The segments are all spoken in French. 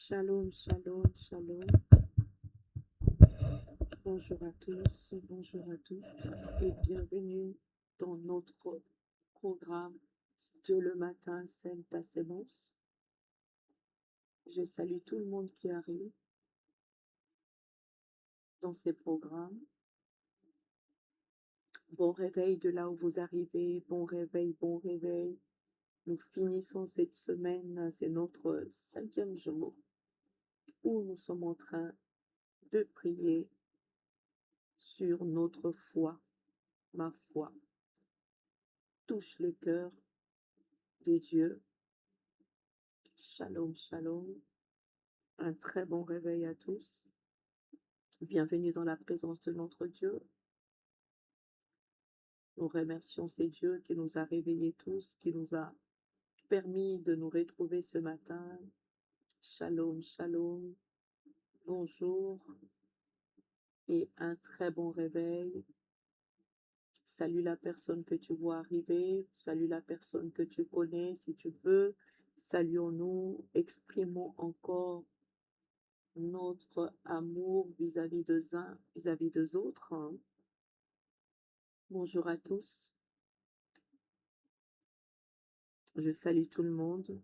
Shalom, shalom, shalom. Bonjour à tous, bonjour à toutes et bienvenue dans notre programme de le matin Sainte ta sémence. Je salue tout le monde qui arrive dans ces programmes. Bon réveil de là où vous arrivez, bon réveil, bon réveil. Nous finissons cette semaine, c'est notre 5e jour où nous sommes en train de prier sur notre foi, ma foi. Touche le cœur de Dieu. Shalom, shalom. Un très bon réveil à tous. Bienvenue dans la présence de notre Dieu. Nous remercions ces dieux qui nous a réveillés tous, qui nous a permis de nous retrouver ce matin. Shalom, shalom. Bonjour et un très bon réveil. Salue la personne que tu vois arriver. Salue la personne que tu connais si tu peux. Saluons-nous. Exprimons encore notre amour vis-à-vis des uns, vis-à-vis des autres. Bonjour à tous. Je salue tout le monde.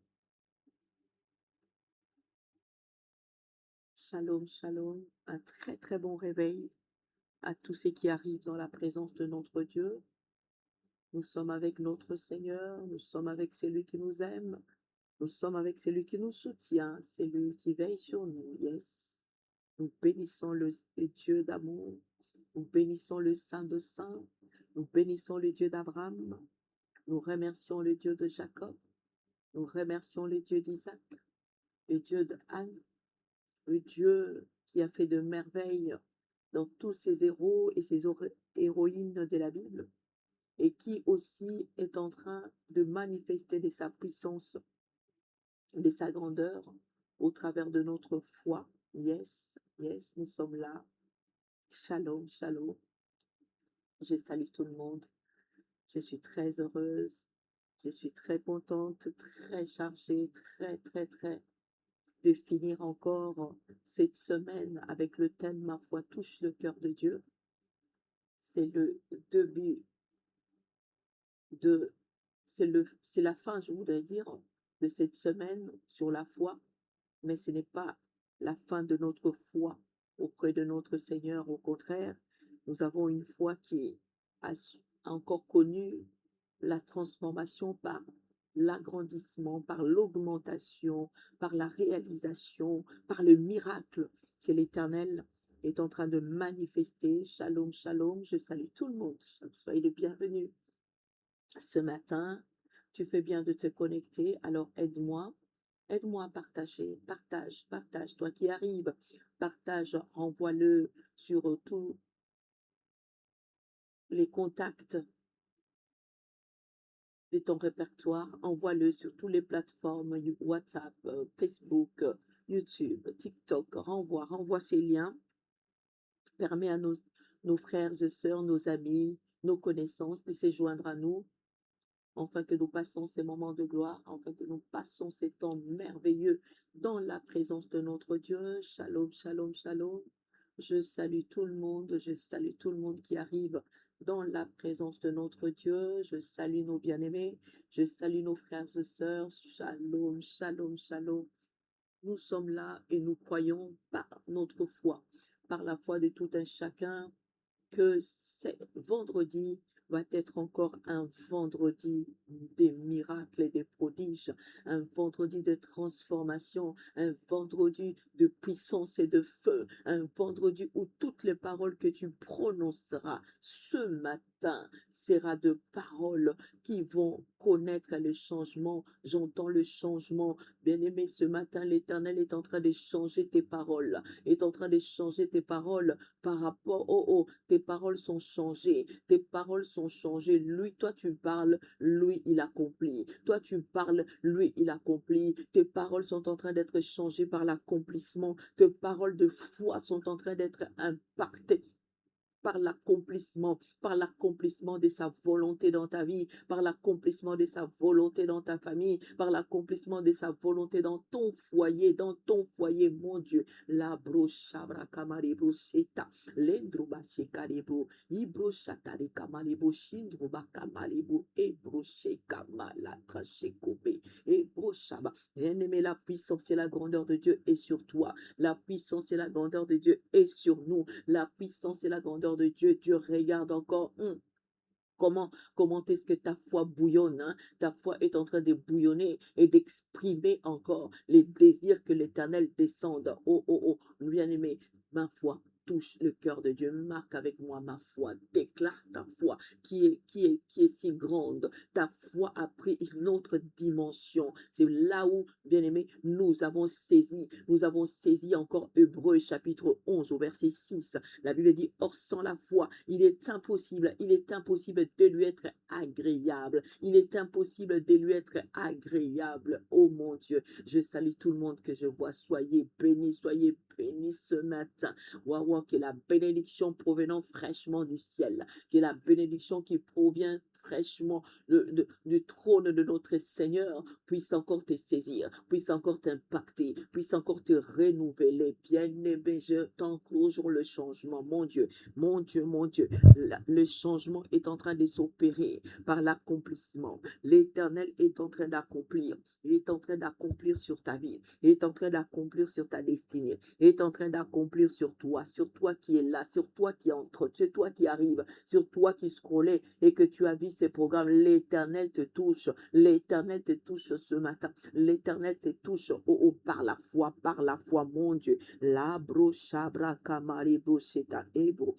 Shalom, shalom. Un très très bon réveil à tous ceux qui arrivent dans la présence de notre Dieu. Nous sommes avec notre Seigneur, nous sommes avec celui qui nous aime, nous sommes avec celui qui nous soutient, celui qui veille sur nous. Yes. Nous bénissons le Dieu d'amour, nous bénissons le Saint de Saints, nous bénissons le Dieu d'Abraham, nous remercions le Dieu de Jacob, nous remercions le Dieu d'Isaac, le Dieu de Anne, le Dieu qui a fait de merveilles dans tous ces héros et ces héroïnes de la Bible, et qui aussi est en train de manifester de sa puissance, de sa grandeur, au travers de notre foi. Yes, yes, nous sommes là. Shalom, shalom. Je salue tout le monde. Je suis très heureuse. Je suis très contente, très chargée, très de finir encore cette semaine avec le thème Ma foi touche le cœur de Dieu. C'est le début de, c'est la fin, je voudrais dire, de cette semaine sur la foi, mais ce n'est pas la fin de notre foi auprès de notre Seigneur. Au contraire, nous avons une foi qui a encore connu la transformation par l'agrandissement, par l'augmentation, par la réalisation, par le miracle que l'Éternel est en train de manifester. Shalom, shalom, je salue tout le monde. Soyez les bienvenus ce matin. Tu fais bien de te connecter, alors aide-moi. Aide-moi à partager, partage, toi qui arrives, partage, envoie-le sur tous les contacts de ton répertoire, envoie-le sur toutes les plateformes, WhatsApp, Facebook, YouTube, TikTok, renvoie ces liens, permet à nos frères et sœurs, nos amis, nos connaissances de se joindre à nous, afin que nous passons ces moments de gloire, afin que nous passons ces temps merveilleux dans la présence de notre Dieu. Shalom, shalom, shalom. Je salue tout le monde, je salue tout le monde qui arrive dans la présence de notre Dieu. Je salue nos bien-aimés, je salue nos frères et sœurs. Shalom, shalom, shalom. Nous sommes là et nous croyons par notre foi, par la foi de tout un chacun, que ce vendredi va être encore un vendredi des miracles et des prodiges, un vendredi de transformation, un vendredi de puissance et de feu, un vendredi où toutes les paroles que tu prononceras ce matin sera de paroles qui vont connaître le changement. J'entends le changement. Bien-aimé, ce matin, l'Éternel est en train de changer tes paroles, est en train de changer tes paroles par rapport, tes paroles sont changées, tes paroles sont changées. Lui, toi tu parles, lui il accomplit. Toi tu parles, lui il accomplit. Tes paroles sont en train d'être changées par l'accomplissement. Tes paroles de foi sont en train d'être impactées par l'accomplissement de sa volonté dans ta vie, par l'accomplissement de sa volonté dans ta famille, par l'accomplissement de sa volonté dans ton foyer, mon Dieu. La brochabra kamarebo sheta, lendroba shekarebo, ibro shatari kamarebo, shindroba kamarebo, ebro shekamala trachekobe, ebro shaba. Bien-aimé, la puissance et la grandeur de Dieu est sur toi. La puissance et la grandeur de Dieu est sur nous. La puissance et la grandeur de Dieu. Dieu regarde encore. Comment est-ce que ta foi bouillonne, hein? Ta foi est en train de bouillonner et d'exprimer encore les désirs que l'Éternel descende. Oh, oh, oh, bien-aimé, ma foi touche le cœur de Dieu. Marque avec moi ma foi. Déclare ta foi qui est si grande. Ta foi a pris une autre dimension. C'est là où, bien-aimé, nous avons saisi encore Hébreux chapitre 11 au verset 6. La Bible dit, or sans la foi, il est impossible de lui être agréable. Il est impossible de lui être agréable. Oh mon Dieu, je salue tout le monde que je vois. Soyez bénis ce matin. Waouh, que la bénédiction provenant fraîchement du ciel, que la bénédiction qui provient fraîchement du trône de notre Seigneur puisse encore te saisir, puisse encore t'impacter, puisse encore te renouveler. Bien-aimé, je t'encourage le changement. Mon Dieu, mon Dieu, mon Dieu, le changement est en train de s'opérer par l'accomplissement. L'Éternel est en train d'accomplir. Il est en train d'accomplir sur ta vie. Il est en train d'accomplir sur ta destinée. Il est en train d'accomplir sur toi qui est là, sur toi qui entre, sur toi qui arrive, sur toi qui scrollait et que tu as vu ces programmes. L'Éternel te touche. L'Éternel te touche ce matin. L'Éternel te touche par la foi, mon Dieu. Labro shabra kamari bosheta ebro.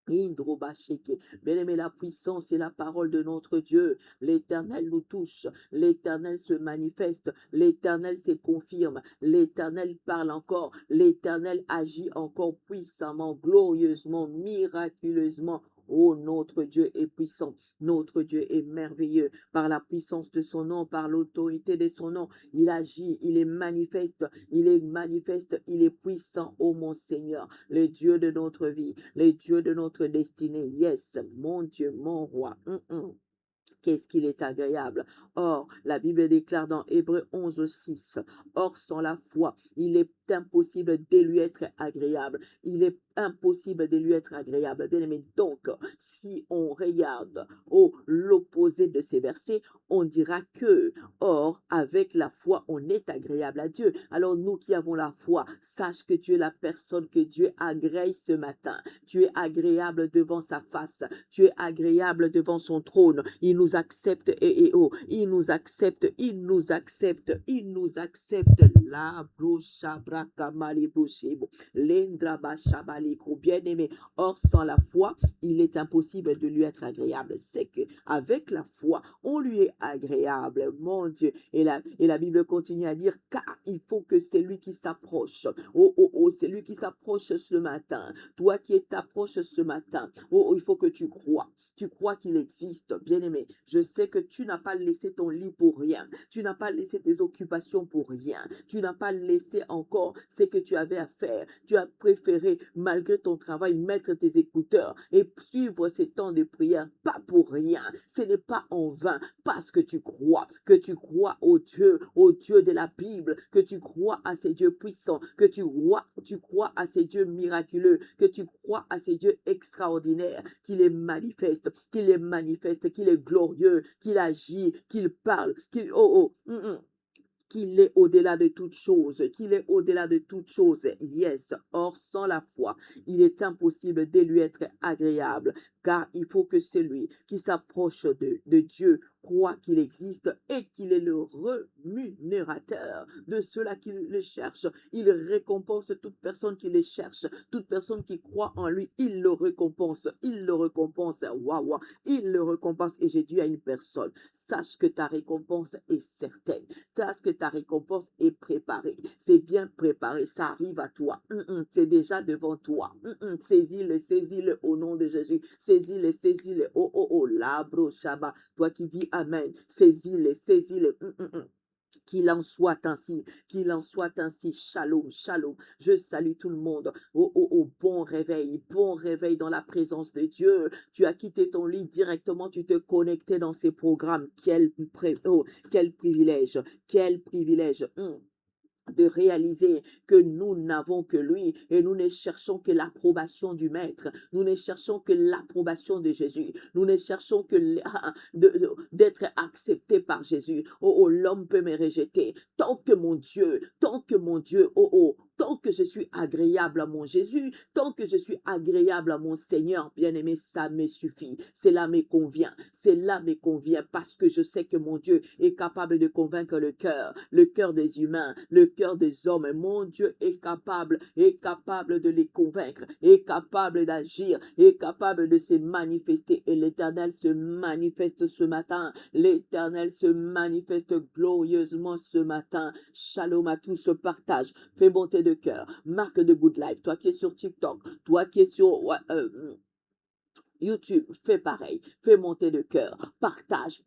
Bien-aimé, la puissance et la parole de notre Dieu. L'Éternel nous touche. L'Éternel se manifeste. L'Éternel se confirme. L'Éternel parle encore. L'Éternel agit encore puissamment, glorieusement, miraculeusement. Oh, notre Dieu est puissant. Notre Dieu est merveilleux. Par la puissance de son nom, par l'autorité de son nom, il agit, il est manifeste, il est puissant, oh mon Seigneur, le Dieu de notre vie, le Dieu de notre destinée. Yes, mon Dieu, mon roi. Qu'est-ce qu'il est agréable. Or, la Bible déclare dans Hébreux 11:6, or, sans la foi, il est impossible de lui être agréable. Il est impossible de lui être agréable. Bien aimé, donc, si on regarde l'opposé de ces versets, on dira que, or, avec la foi, on est agréable à Dieu. Alors, nous qui avons la foi, sache que tu es la personne que Dieu agrée ce matin. Tu es agréable devant sa face. Tu es agréable devant son trône. Il nous accepte il nous accepte, il nous accepte, il nous accepte. La brochabra kamali boshebo, l'endra bashabaliko, bien-aimé. Or, sans la foi, il est impossible de lui être agréable. C'est que avec la foi, on lui est agréable, mon Dieu. Et la Bible continue à dire, car il faut que c'est lui qui s'approche. C'est lui qui s'approche ce matin. Toi qui t'approches ce matin, il faut que tu crois. Tu crois qu'il existe, bien-aimé. Je sais que tu n'as pas laissé ton lit pour rien. Tu n'as pas laissé tes occupations pour rien. Tu n'as pas laissé encore ce que tu avais à faire. Tu as préféré, malgré ton travail, mettre tes écouteurs et suivre ces temps de prière. Pas pour rien. Ce n'est pas en vain. Parce que tu crois au Dieu de la Bible, que tu crois à ces dieux puissants, que tu crois à ces dieux miraculeux, que tu crois à ces dieux extraordinaires, qu'il est manifeste, qu'il est glorieux, qu'il agit, qu'il parle, qu'il est au-delà de toute chose, qu'il est au-delà de toute chose. Yes. Or, sans la foi, il est impossible de lui être agréable, car il faut que celui qui s'approche de Dieu croit qu'il existe et qu'il est le remunérateur de ceux-là qui le cherchent. Il récompense toute personne qui le cherche, toute personne qui croit en lui, il le récompense, waouh, il le récompense. Et j'ai dit à une personne, sache que ta récompense est certaine, sache que ta récompense est préparée, c'est bien préparé, ça arrive à toi, c'est déjà devant toi, saisis-le au nom de Jésus, saisis-le, labro shaba, toi qui dis Amen, saisis-le, Qu'il en soit ainsi, qu'il en soit ainsi. Shalom, shalom. Je salue tout le monde. Bon réveil dans la présence de Dieu. Tu as quitté ton lit directement, tu te connectais dans ces programmes. Quel privilège, quel privilège. De réaliser que nous n'avons que lui et nous ne cherchons que l'approbation du Maître. Nous ne cherchons que l'approbation de Jésus. Nous ne cherchons que d'être accepté par Jésus. L'homme peut me rejeter. Tant que mon Dieu, tant que je suis agréable à mon Jésus, tant que je suis agréable à mon Seigneur, bien-aimé, ça me suffit. Cela me convient. Cela me convient parce que je sais que mon Dieu est capable de convaincre le cœur des humains, le cœur des hommes. Mon Dieu est capable de les convaincre, est capable d'agir, est capable de se manifester. Et l'Éternel se manifeste ce matin. L'Éternel se manifeste glorieusement ce matin. Shalom à tous, ce partage. Fais monter de cœur. Marque de Good Life. Toi qui es sur TikTok, toi qui es sur YouTube, fais pareil, fais monter le cœur, partage,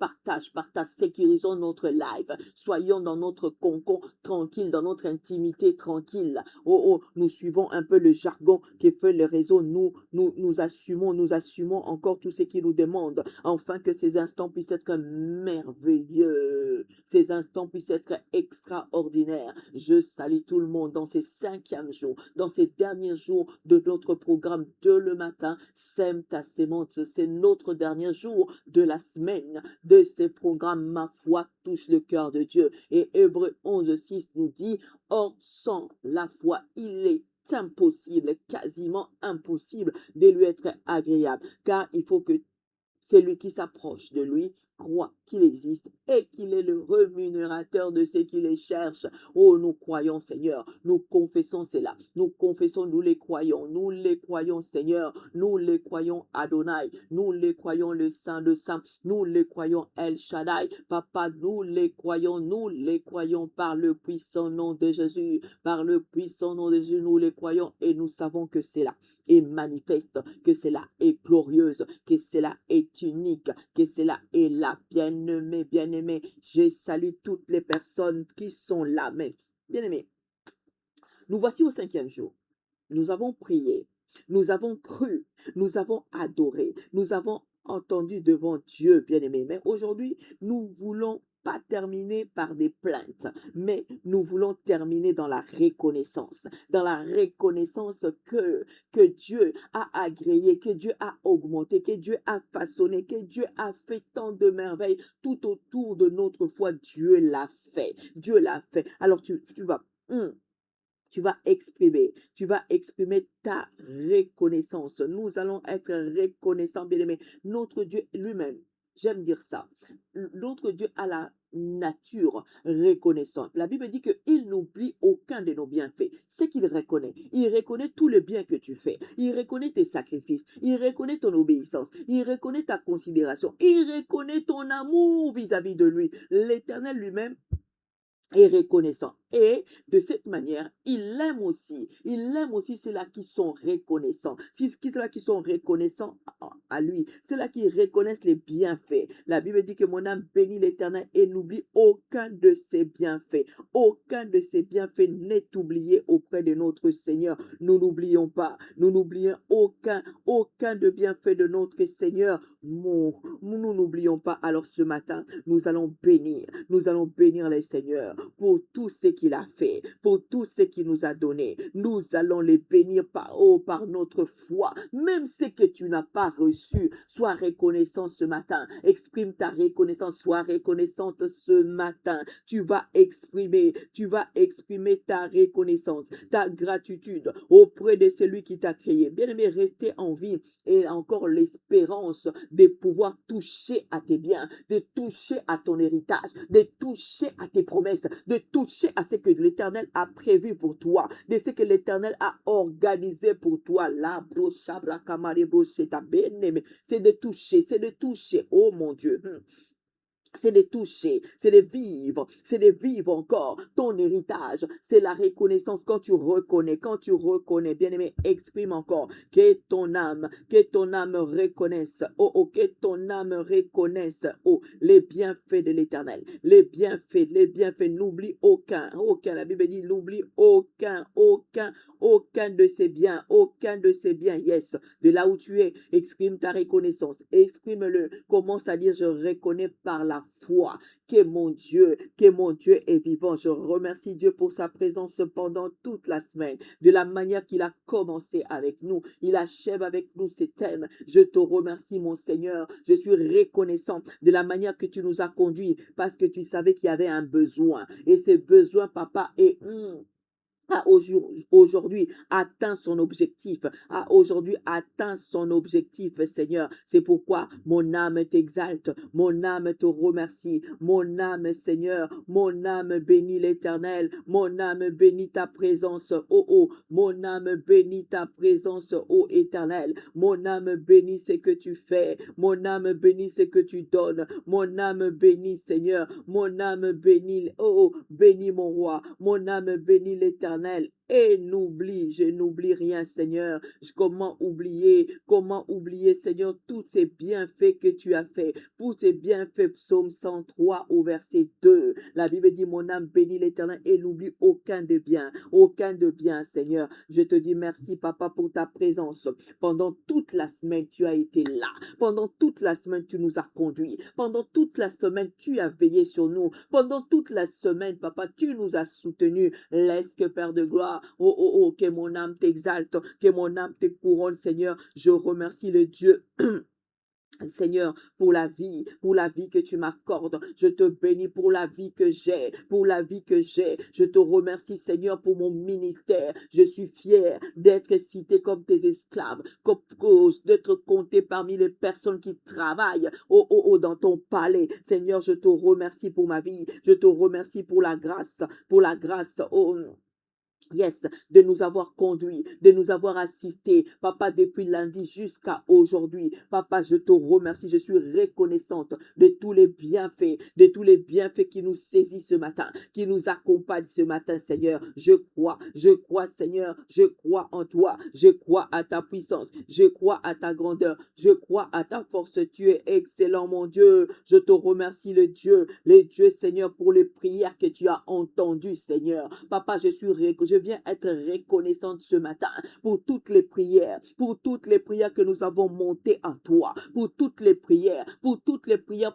sécurisons notre live, soyons dans notre concon tranquille, dans notre intimité tranquille. Nous suivons un peu le jargon qui fait le réseau, nous assumons encore tout ce qui nous demande, afin que ces instants puissent être merveilleux, ces instants puissent être extraordinaires. Je salue tout le monde dans ces 5e jours, dans ces derniers jours de notre programme de le matin. Sème ta sémence, c'est notre dernier jour de la semaine de ces programmes. Ma foi touche le cœur de Dieu. Et Hébreux 11:6 nous dit, or sans la foi, il est impossible, quasiment impossible de lui être agréable, car il faut que celui qui s'approche de lui croit qu'il existe et qu'il est le rémunérateur de ceux qui les cherchent. Oh, nous croyons, Seigneur, nous confessons cela, nous confessons, nous les croyons, Seigneur, nous les croyons, Adonai, nous les croyons, le Saint de Saints, nous les croyons, El Shaddai, Papa, nous les croyons par le puissant nom de Jésus, par le puissant nom de Jésus, nous les croyons et nous savons que c'est là est manifeste, que cela est glorieuse, que cela est unique, que cela est là. Bien-aimé, je salue toutes les personnes qui sont là. Mais, bien-aimé, nous voici au 5e jour. Nous avons prié, nous avons cru, nous avons adoré, nous avons entendu devant Dieu, bien-aimé. Mais aujourd'hui, nous voulons pas terminer par des plaintes, mais nous voulons terminer dans la reconnaissance que Dieu a agréé, que Dieu a augmenté, que Dieu a façonné, que Dieu a fait tant de merveilles tout autour de notre foi. Dieu l'a fait. Alors tu vas exprimer ta reconnaissance. Nous allons être reconnaissants, bien-aimés. Notre Dieu lui-même, j'aime dire ça, notre Dieu a la nature reconnaissante. La Bible dit qu'il n'oublie aucun de nos bienfaits. C'est qu'il reconnaît. Il reconnaît tout le bien que tu fais. Il reconnaît tes sacrifices. Il reconnaît ton obéissance. Il reconnaît ta considération. Il reconnaît ton amour vis-à-vis de lui. L'Éternel lui-même est reconnaissant. Et de cette manière, il aime aussi ceux-là qui sont reconnaissants. Ceux-là qui sont reconnaissants à lui. Ceux-là qui reconnaissent les bienfaits. La Bible dit que mon âme bénit l'Éternel et n'oublie aucun de ses bienfaits. Aucun de ses bienfaits n'est oublié auprès de notre Seigneur. Nous n'oublions pas. Nous n'oublions aucun de bienfaits de notre Seigneur. Nous n'oublions pas. Alors ce matin, nous allons bénir les Seigneurs pour tout ce qu'il a fait, pour tout ce qu'il nous a donné. Nous allons les bénir par notre foi. Même ce que tu n'as pas reçu, sois reconnaissant ce matin. Exprime ta reconnaissance, sois reconnaissante ce matin. Tu vas exprimer ta reconnaissance, ta gratitude auprès de celui qui t'a créé. Bien-aimé, restez en vie et encore l'espérance de pouvoir toucher à tes biens, de toucher à ton héritage, de toucher à tes promesses, de toucher à ce que l'Éternel a prévu pour toi, de ce que l'Éternel a organisé pour toi. C'est de toucher, oh mon Dieu. C'est de toucher, c'est de vivre encore ton héritage. C'est la reconnaissance quand tu reconnais, bien-aimé, exprime encore que ton âme reconnaisse, que ton âme reconnaisse, les bienfaits de l'Éternel, les bienfaits, n'oublie aucun. La Bible dit, n'oublie aucun de ces biens, yes. De là où tu es, exprime ta reconnaissance, exprime-le, commence à dire, je reconnais par la foi que mon Dieu est vivant. Je remercie Dieu pour sa présence pendant toute la semaine, de la manière qu'il a commencé avec nous. Il achève avec nous ses thèmes. Je te remercie, mon Seigneur. Je suis reconnaissant de la manière que tu nous as conduits parce que tu savais qu'il y avait un besoin. Et ce besoin, papa, est a aujourd'hui atteint son objectif, a aujourd'hui atteint son objectif, Seigneur. C'est pourquoi mon âme t'exalte, mon âme te remercie, mon âme, Seigneur, mon âme bénit l'Éternel, mon âme bénit ta présence, mon âme bénit ta présence, Éternel, mon âme bénit ce que tu fais, mon âme bénit ce que tu donnes, mon âme bénit, Seigneur, mon âme bénit, bénis mon roi, mon âme bénit l'Éternel. Et je n'oublie rien, Seigneur. Comment oublier, Seigneur, tous ces bienfaits que tu as fait, tous ces bienfaits, psaume 103 au verset 2. La Bible dit, mon âme bénit l'Éternel et n'oublie aucun de bien, Seigneur. Je te dis merci, Papa, pour ta présence. Pendant toute la semaine, tu as été là. Pendant toute la semaine, tu nous as conduits. Pendant toute la semaine, tu as veillé sur nous. Pendant toute la semaine, Papa, tu nous as soutenus. Laisse que, Père de gloire, que mon âme t'exalte, que mon âme te couronne, Seigneur. Je remercie le Dieu Seigneur, pour la vie que tu m'accordes. Je te bénis pour la vie que j'ai, Je te remercie, Seigneur, pour mon ministère. Je suis fier d'être cité comme tes esclaves, d'être compté parmi les personnes qui travaillent, dans ton palais. Seigneur, je te remercie pour ma vie. Je te remercie pour la grâce, Yes, de nous avoir conduits, de nous avoir assistés, Papa, depuis lundi jusqu'à aujourd'hui. Papa, je te remercie, je suis reconnaissante de tous les bienfaits qui nous saisissent ce matin, qui nous accompagnent ce matin, Seigneur. Je crois, Seigneur, je crois en toi, je crois à ta puissance, je crois à ta grandeur, je crois à ta force. Tu es excellent, mon Dieu. Je te remercie, les dieux, Seigneur, pour les prières que tu as entendues, Seigneur. Papa, je viens être reconnaissante ce matin pour toutes les prières, que nous avons montées à toi, pour toutes les prières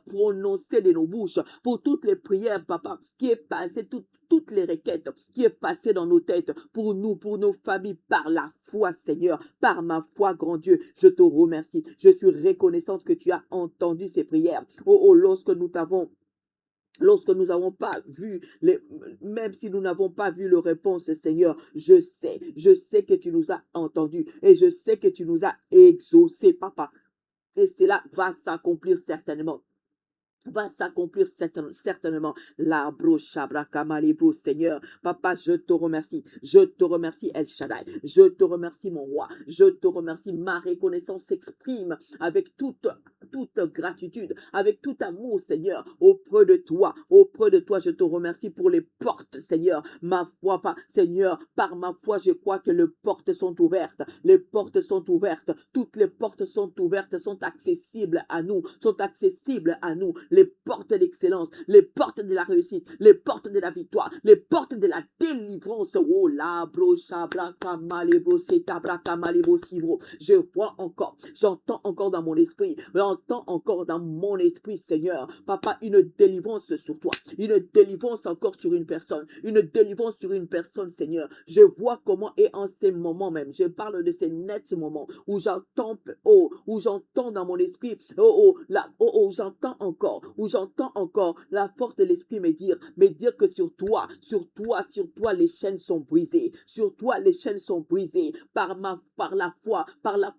prononcées de nos bouches, pour toutes les prières, Papa, qui est passé, toutes les requêtes qui est passé dans nos têtes, pour nous, pour nos familles, par la foi, Seigneur, par ma foi, grand Dieu, je te remercie. Je suis reconnaissante que tu as entendu ces prières. Lorsque nous n'avons pas vu, même si nous n'avons pas vu le réponse, Seigneur, je sais que tu nous as entendus et je sais que tu nous as exaucés, Papa. Et cela va s'accomplir certainement. Certainement. L'arbre chabra kamalebo, Seigneur. Papa, je te remercie. Je te remercie, El Shaddai. Je te remercie, mon roi. Je te remercie. Ma reconnaissance s'exprime avec toute gratitude, avec tout amour, Seigneur, auprès de toi, je te remercie pour les portes, Seigneur, ma foi, Seigneur, par ma foi, je crois que les portes sont ouvertes, toutes les portes sont ouvertes, sont accessibles à nous, les portes d'excellence, les portes de la réussite, les portes de la victoire, les portes de la délivrance, oh la brochabra kamalebo setabra kamalebo sibro, je vois encore, j'entends encore dans mon esprit, Seigneur, Papa, une délivrance sur toi, une délivrance encore sur une personne, Seigneur. Je vois comment, et en ces moments même, je parle de ces nets moments où j'entends dans mon esprit, j'entends encore la force de l'esprit me dire que sur toi, les chaînes sont brisées, par la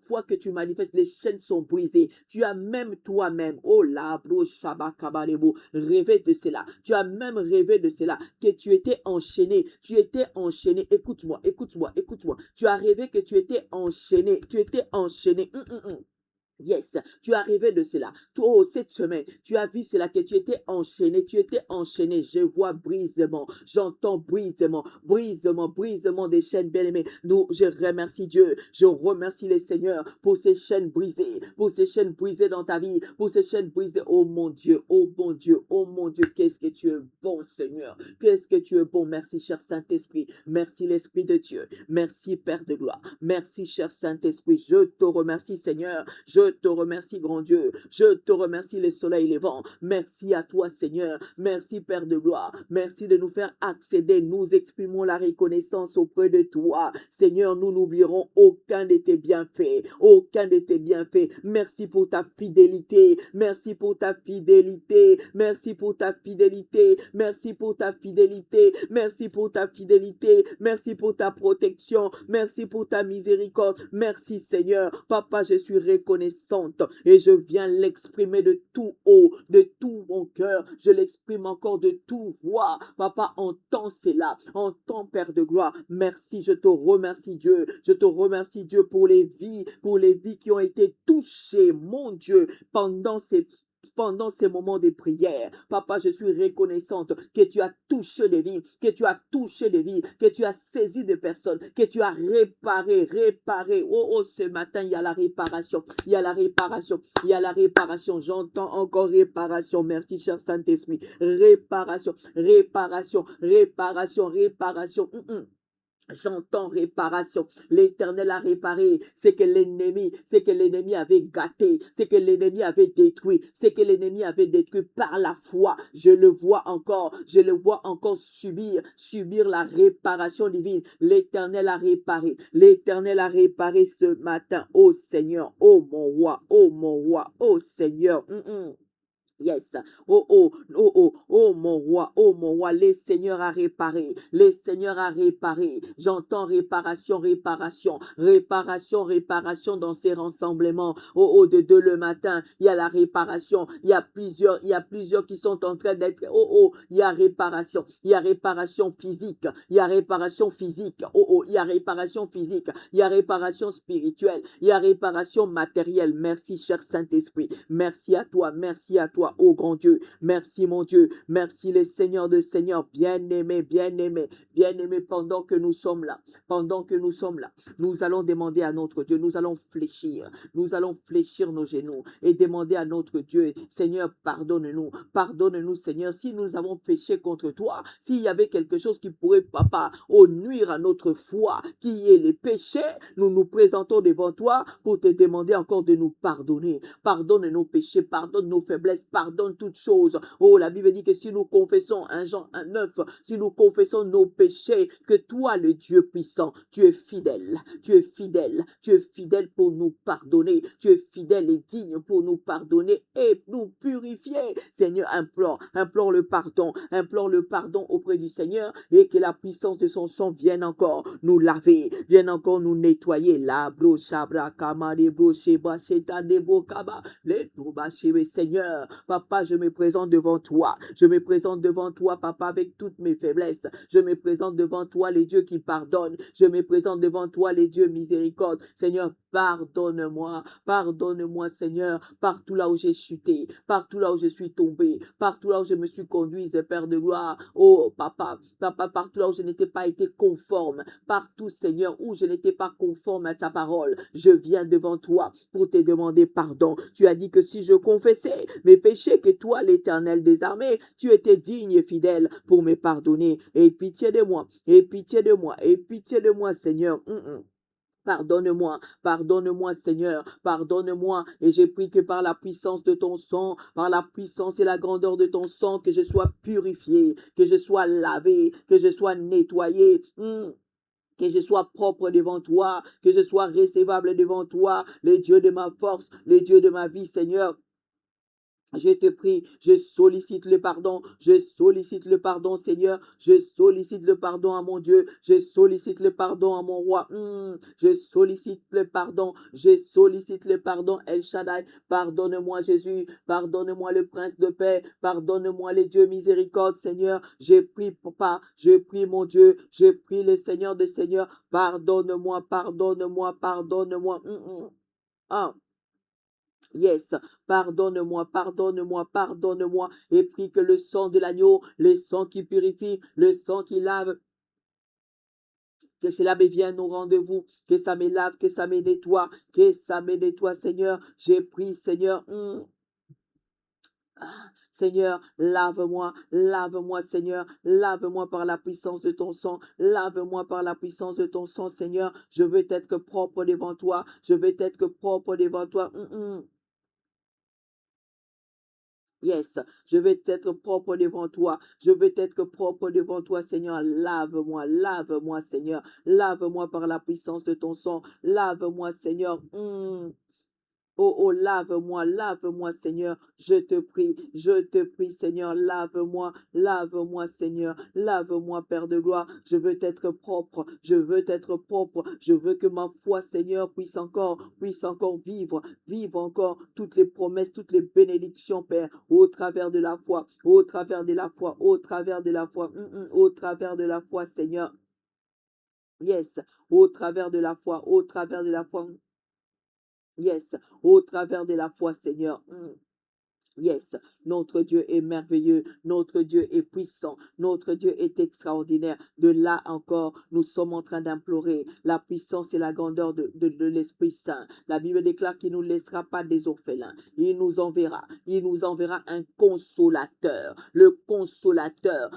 foi que tu manifestes, les chaînes sont brisées. Tu as même toi-même, oh la bro shabakabalebo, rêvé de cela. Tu as même rêvé de cela, que tu étais enchaîné. Écoute-moi. Tu as rêvé que tu étais enchaîné. Yes, tu as rêvé de cela. Toi, oh, cette semaine, tu as vu cela que tu étais enchaîné, tu étais enchaîné. Je vois brisement, j'entends brisement, brisement, brisement des chaînes bien-aimées. Nous, je remercie Dieu, je remercie les seigneurs pour ces chaînes brisées, pour ces chaînes brisées dans ta vie, pour ces chaînes brisées. Oh mon Dieu, oh mon Dieu, oh mon Dieu, qu'est-ce que tu es bon, Seigneur. Qu'est-ce que tu es bon. Merci, cher Saint-Esprit. Merci, l'Esprit de Dieu. Merci, Père de gloire. Merci, cher Saint-Esprit. Je te remercie, Seigneur. Je te remercie, grand Dieu. Je te remercie, les soleils, les vents. Merci à toi, Seigneur. Merci, Père de gloire. Merci de nous faire accéder. Nous exprimons la reconnaissance auprès de toi. Seigneur, nous n'oublierons aucun de tes bienfaits. Aucun de tes bienfaits. Merci pour ta fidélité. Merci pour ta fidélité. Merci pour ta fidélité. Merci pour ta fidélité. Merci pour ta fidélité. Merci pour ta protection. Merci pour ta miséricorde. Merci, Seigneur. Papa, je suis reconnaissante et je viens l'exprimer de tout haut, de tout mon cœur. Je l'exprime encore de tout voix. Papa, entends cela. Entends, Père de gloire. Merci, je te remercie, Dieu. Je te remercie, Dieu, pour les vies qui ont été touchées, mon Dieu, pendant ces moments de prière. Papa, je suis reconnaissante que tu as touché des vies, que tu as touché des vies, que tu as saisi des personnes, que tu as réparé. Oh, oh, ce matin, il y a la réparation, il y a la réparation, il y a la réparation. J'entends encore réparation. Merci, cher Saint-Esprit. Réparation, réparation, réparation, réparation. J'entends réparation. L'Éternel a réparé ce que l'ennemi avait gâté, ce que l'ennemi avait détruit, ce que l'ennemi avait détruit par la foi. Je le vois encore subir la réparation divine. L'Éternel a réparé ce matin. Oh Seigneur, oh mon roi, oh mon roi, oh Seigneur. Yes. Oh, oh, oh, oh, oh, mon roi, les seigneurs a réparé, les seigneurs a réparé. J'entends réparation, réparation, réparation, réparation dans ces rassemblements. Oh, oh, de deux le matin, il y a la réparation. Il y a plusieurs qui sont en train d'être, oh, oh, il y a réparation physique, il y a réparation physique, oh, oh, il y a réparation physique, il y a réparation spirituelle, il y a réparation matérielle. Merci, cher Saint-Esprit. Merci à toi, ô grand Dieu. Merci, mon Dieu. Merci, les seigneurs de seigneurs. Bien-aimés, bien-aimés, bien-aimés, pendant que nous sommes là, nous allons demander à notre Dieu, nous allons fléchir nos genoux et demander à notre Dieu, Seigneur, pardonne-nous, Seigneur, si nous avons péché contre toi, s'il y avait quelque chose qui pourrait, papa, nuire à notre foi, qui est les péchés, nous nous présentons devant toi pour te demander encore de nous pardonner. Pardonne nos péchés, pardonne nos faiblesses, pardonne toutes choses. Oh, la Bible dit que si nous confessons, 1 Jean 9, si nous confessons nos péchés, que toi, le Dieu puissant, tu es fidèle, tu es fidèle, tu es fidèle pour nous pardonner, tu es fidèle et digne pour nous pardonner et nous purifier. Seigneur, implore le pardon auprès du Seigneur et que la puissance de son sang vienne encore nous laver, vienne encore nous nettoyer. La bro shabra kama de bro sheba sheta de bro kaba le touba shebe. Seigneur, papa, je me présente devant toi. Je me présente devant toi, papa, avec toutes mes faiblesses. Je me présente devant toi, les dieux qui pardonnent. Je me présente devant toi, les dieux miséricorde. Seigneur, pardonne-moi. Pardonne-moi, Seigneur, partout là où j'ai chuté, partout là où je suis tombé, partout là où je me suis conduite, Père de gloire. Oh, papa, partout là où je n'étais pas été conforme, partout, Seigneur, où je n'étais pas conforme à ta parole, je viens devant toi pour te demander pardon. Tu as dit que si je confessais mes péchés, que toi, l'Éternel des armées, tu étais digne et fidèle pour me pardonner. Et pitié de moi, et pitié de moi, et pitié de moi, Seigneur. Pardonne-moi, pardonne-moi, Seigneur, pardonne-moi. Et j'ai pris que par la puissance de ton sang, par la puissance et la grandeur de ton sang, que je sois purifié, que je sois lavé, que je sois nettoyé. Que je sois propre devant toi, que je sois recevable devant toi, les dieux de ma force, les dieux de ma vie, Seigneur. Je te prie, je sollicite le pardon, Seigneur, je sollicite le pardon à mon Dieu, je sollicite le pardon à mon roi, je sollicite le pardon, El Shaddai, pardonne-moi Jésus, pardonne-moi le Prince de paix, pardonne-moi les dieux miséricorde, Seigneur, je prie papa, je prie mon Dieu, je prie le Seigneur des Seigneurs, pardonne-moi, pardonne-moi, pardonne-moi. Ah. Yes, pardonne-moi, pardonne-moi, pardonne-moi, et prie que le sang de l'agneau, le sang qui purifie, le sang qui lave, que cela me vienne au rendez-vous, que ça me lave, que ça me nettoie, Seigneur. J'ai pris, Seigneur. Seigneur, lave-moi, lave-moi, Seigneur, lave-moi par la puissance de ton sang, lave-moi par la puissance de ton sang, Seigneur. Je veux être propre devant toi, je veux être propre devant toi. Yes, je vais être propre devant toi. Je vais être propre devant toi, Seigneur. Lave-moi, lave-moi, Seigneur. Lave-moi par la puissance de ton sang. Lave-moi, Seigneur. Oh, oh, lave-moi, lave-moi, Seigneur. Je te prie, Seigneur. Lave-moi, lave-moi, Seigneur. Lave-moi, Père de gloire. Je veux être propre. Je veux être propre. Je veux que ma foi, Seigneur, puisse encore vivre, vivre encore toutes les promesses, toutes les bénédictions, Père, au travers de la foi, au travers de la foi, au travers de la foi, au travers de la foi, Seigneur. Yes, au travers de la foi, au travers de la foi. Yes, au travers de la foi, Seigneur. Yes, notre Dieu est merveilleux, notre Dieu est puissant, notre Dieu est extraordinaire. De là encore, nous sommes en train d'implorer la puissance et la grandeur de l'Esprit Saint. La Bible déclare qu'il ne nous laissera pas des orphelins. Il nous enverra un consolateur, le consolateur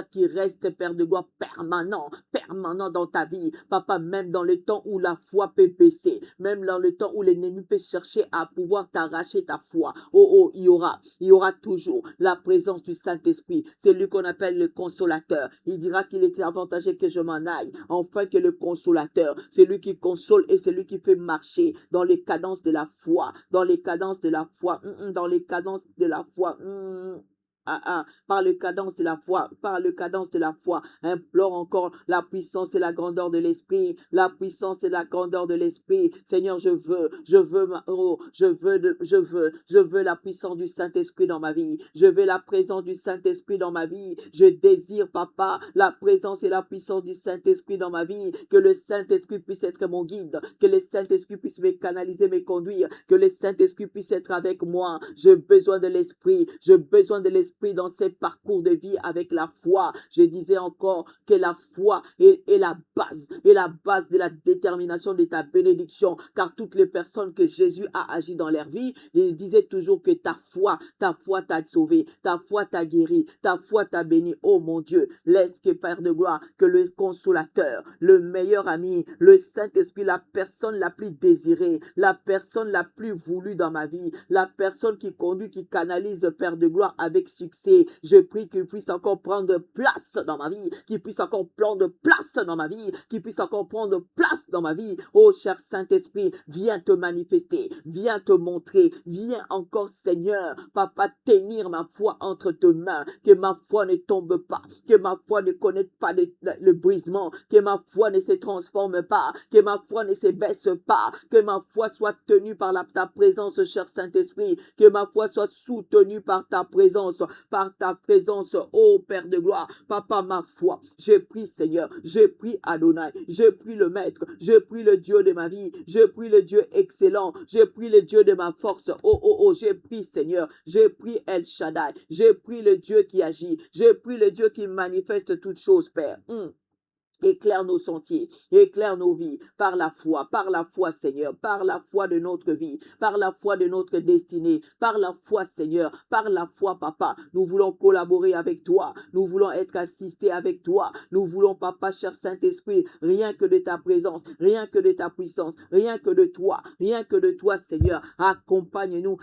qui reste, Père de gloire, permanent, permanent dans ta vie. Papa, même dans le temps où la foi peut baisser, même dans le temps où l'ennemi peut chercher à pouvoir t'arracher ta foi. Oh, oh, il y aura toujours la présence du Saint-Esprit. C'est lui qu'on appelle le consolateur. Il dira qu'il était avantageux que je m'en aille, enfin que le consolateur, c'est lui qui console et c'est lui qui fait marcher dans les cadences de la foi, dans les cadences de la foi, dans les cadences de la foi. Par le cadence de la foi, par le cadence de la foi, implore encore la puissance et la grandeur de l'esprit, la puissance et la grandeur de l'esprit. Seigneur, je veux la puissance du Saint-Esprit dans ma vie. Je veux la présence du Saint-Esprit dans ma vie. Je désire, papa, la présence et la puissance du Saint-Esprit dans ma vie. Que le Saint-Esprit puisse être mon guide, que le Saint-Esprit puisse me canaliser, me conduire, que le Saint-Esprit puisse être avec moi. J'ai besoin de l'Esprit, j'ai besoin de l'Esprit dans ces parcours de vie avec la foi. Je disais encore que la foi est la base de la détermination de ta bénédiction, car toutes les personnes que Jésus a agi dans leur vie, il disait toujours que ta foi t'a sauvé, ta foi t'a guéri, ta foi t'a béni. Oh mon Dieu, laisse que Père de gloire, que le consolateur, le meilleur ami, le Saint-Esprit, la personne la plus désirée, la personne la plus voulue dans ma vie, la personne qui conduit, qui canalise, Père de gloire, avec succès. Je prie qu'il puisse encore prendre place dans ma vie, qu'il puisse encore prendre place dans ma vie, qu'il puisse encore prendre place dans ma vie. Oh cher Saint-Esprit, viens te manifester, viens te montrer, viens encore Seigneur, papa, tenir ma foi entre tes mains, que ma foi ne tombe pas, que ma foi ne connaisse pas le brisement, que ma foi ne se transforme pas, que ma foi ne se baisse pas, que ma foi soit tenue par ta présence, cher Saint-Esprit, que ma foi soit soutenue par ta présence, ô Père de gloire. Papa, ma foi, je prie Seigneur, je prie Adonai, je prie le Maître, je prie le Dieu de ma vie, je prie le Dieu excellent, je prie le Dieu de ma force. Oh, oh, oh, je prie Seigneur, je prie El Shaddai, je prie le Dieu qui agit, je prie le Dieu qui manifeste toutes choses, Père. Éclaire nos sentiers, éclaire nos vies par la foi Seigneur, par la foi de notre vie, par la foi de notre destinée, par la foi Seigneur, par la foi Papa. Nous voulons collaborer avec toi, nous voulons être assistés avec toi, nous voulons Papa, cher Saint-Esprit, rien que de ta présence, rien que de ta puissance, rien que de toi Seigneur. Accompagne-nous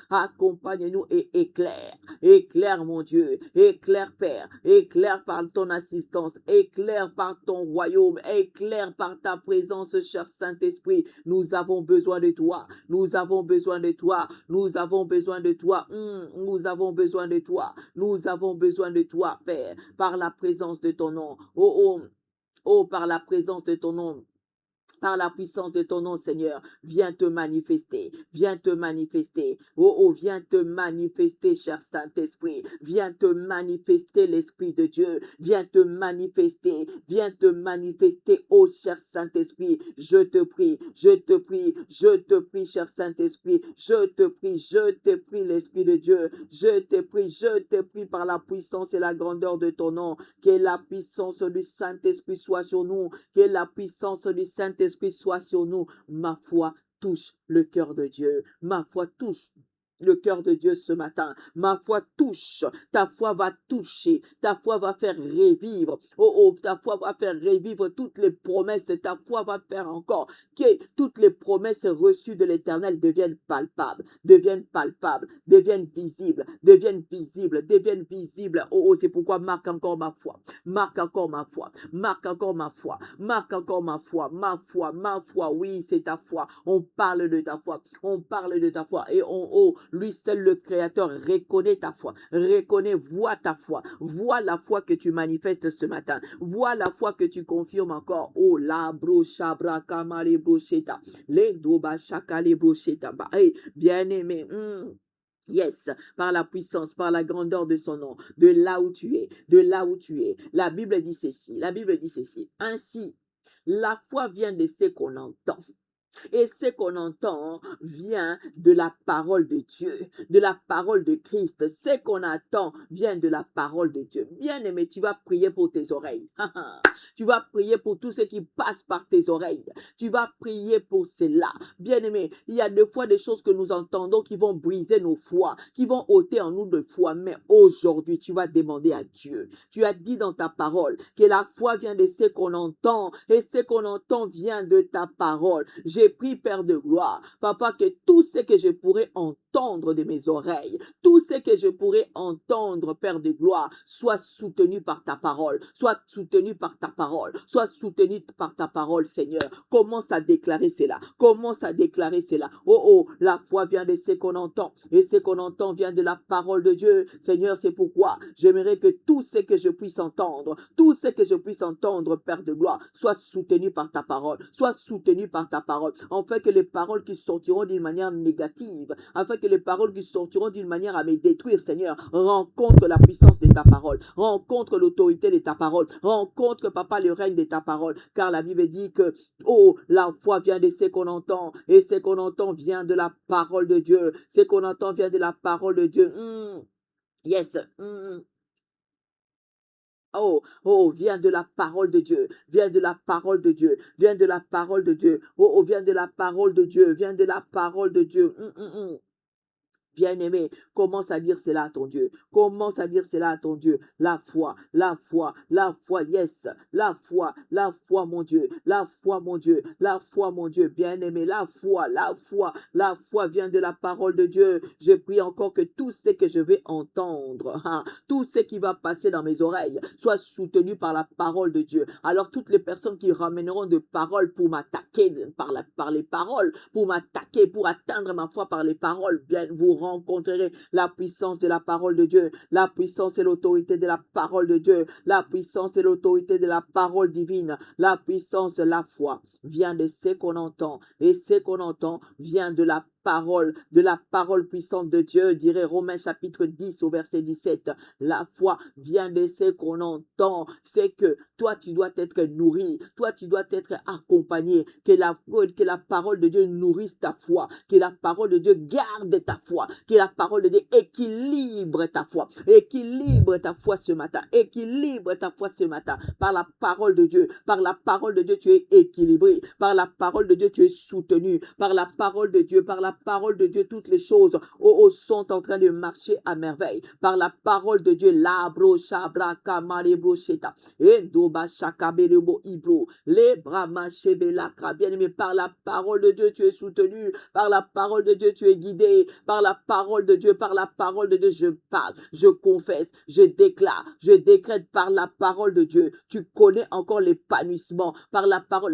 et éclaire, éclaire mon Dieu, éclaire Père, éclaire par ton assistance, éclaire par ton royaume, éclaire par ta présence, cher Saint-Esprit. Nous avons besoin de toi, nous avons besoin de toi, nous avons besoin de toi, nous avons besoin de toi, nous avons besoin de toi, Père, par la présence de ton nom. Oh, oh, oh, par la présence de ton nom. Par la puissance de ton nom, Seigneur, viens te manifester, viens te manifester. Oh, oh, viens te manifester, cher Saint-Esprit. Viens te manifester, l'Esprit de Dieu. Viens te manifester, oh, cher Saint-Esprit. Je te prie, je te prie, je te prie, cher Saint-Esprit. Je te prie, l'Esprit de Dieu. Je te prie par la puissance et la grandeur de ton nom. Que la puissance du Saint-Esprit soit sur nous. Que la puissance du Saint-Esprit soit sur nous. Ma foi touche le cœur de Dieu. Ma foi touche le cœur de Dieu ce matin. Ma foi touche. Ta foi va toucher. Ta foi va faire revivre. Oh, oh, ta foi va faire revivre toutes les promesses. Ta foi va faire encore que toutes les promesses reçues de l'Éternel deviennent palpables, deviennent visibles, deviennent visibles. Oh, oh, c'est pourquoi marque encore ma foi. Marque encore ma foi. Marque encore ma foi. Marque encore ma foi. Ma foi. Oui, c'est ta foi. On parle de ta foi. On parle de ta foi. Et lui seul le Créateur reconnaît ta foi. Voit ta foi. Voit la foi que tu manifestes ce matin. Voit la foi que tu confirmes encore. Oh, la brochabra kamale brocheta. Les doba chakale brocheta. Bien-aimé. Yes, par la puissance, par la grandeur de son nom, de là où tu es, de là où tu es. La Bible dit ceci. Ainsi, la foi vient de ce qu'on entend. Et ce qu'on entend vient de la parole de Dieu, de la parole de Christ. Ce qu'on attend vient de la parole de Dieu. Bien-aimé, tu vas prier pour tes oreilles. Tu vas prier pour tout ce qui passe par tes oreilles. Tu vas prier pour cela. Bien-aimé, il y a des fois des choses que nous entendons qui vont briser nos foi, qui vont ôter en nous de foi. Mais aujourd'hui, tu vas demander à Dieu. Tu as dit dans ta parole que la foi vient de ce qu'on entend et ce qu'on entend vient de ta parole. J'ai pris, Père de gloire, Papa, que tout ce que je pourrais entendre de mes oreilles, tout ce que je pourrais entendre, Père de gloire, soit soutenu par ta parole, soit soutenu par ta parole, soit soutenu par ta parole, Seigneur. Commence à déclarer cela. Commence à déclarer cela. Oh, oh, la foi vient de ce qu'on entend et ce qu'on entend vient de la parole de Dieu. Seigneur, c'est pourquoi j'aimerais que tout ce que je puisse entendre, Père de gloire, soit soutenu par ta parole, soit soutenu par ta parole, afin que les paroles qui sortiront d'une manière négative, afin que les paroles qui sortiront d'une manière à me détruire, Seigneur, rencontre la puissance de ta parole, rencontre l'autorité de ta parole, rencontre, Papa, le règne de ta parole, car la Bible dit que, oh, la foi vient de ce qu'on entend, et ce qu'on entend vient de la parole de Dieu, ce qu'on entend vient de la parole de Dieu. Yes. Oh, oh, viens de la parole de Dieu, viens de la parole de Dieu, viens de la parole de Dieu, oh, oh, viens de la parole de Dieu, viens de la parole de Dieu. Bien-aimé, commence à dire cela à ton Dieu. Commence à dire cela à ton Dieu. La foi, yes. La foi, mon Dieu. La foi, mon Dieu. La foi, mon Dieu. Bien-aimé, la foi vient de la parole de Dieu. Je prie encore que tout ce que je vais entendre, tout ce qui va passer dans mes oreilles, soit soutenu par la parole de Dieu. Alors, toutes les personnes qui ramèneront de paroles pour m'attaquer par les paroles, pour m'attaquer, pour atteindre ma foi par les paroles, bien, vous rencontrerez la puissance de la parole de Dieu, la puissance et l'autorité de la parole de Dieu, la puissance et l'autorité de la parole divine, la puissance de la foi vient de ce qu'on entend et ce qu'on entend vient de la parole puissante de Dieu, dirait Romains chapitre 10 au verset 17. La foi vient de ce qu'on entend. C'est que toi, tu dois être nourri. Toi, tu dois être accompagné. Que la parole de Dieu nourrisse ta foi. Que la parole de Dieu garde ta foi. Que la parole de Dieu équilibre ta foi. Équilibre ta foi ce matin. Équilibre ta foi ce matin. Par la parole de Dieu. Par la parole de Dieu, tu es équilibré. Par la parole de Dieu, tu es soutenu. Par la parole de Dieu, toutes les choses sont en train de marcher à merveille. Par la parole de Dieu, labro shabra kamare brocheta. Endoba shakabelebo ibro. Les brahma shebelakra. Bien-aimé, par la parole de Dieu, tu es soutenu. Par la parole de Dieu, tu es guidé. Par la parole de Dieu, je parle, je confesse, je déclare, je décrète par la parole de Dieu. Tu connais encore l'épanouissement par la parole.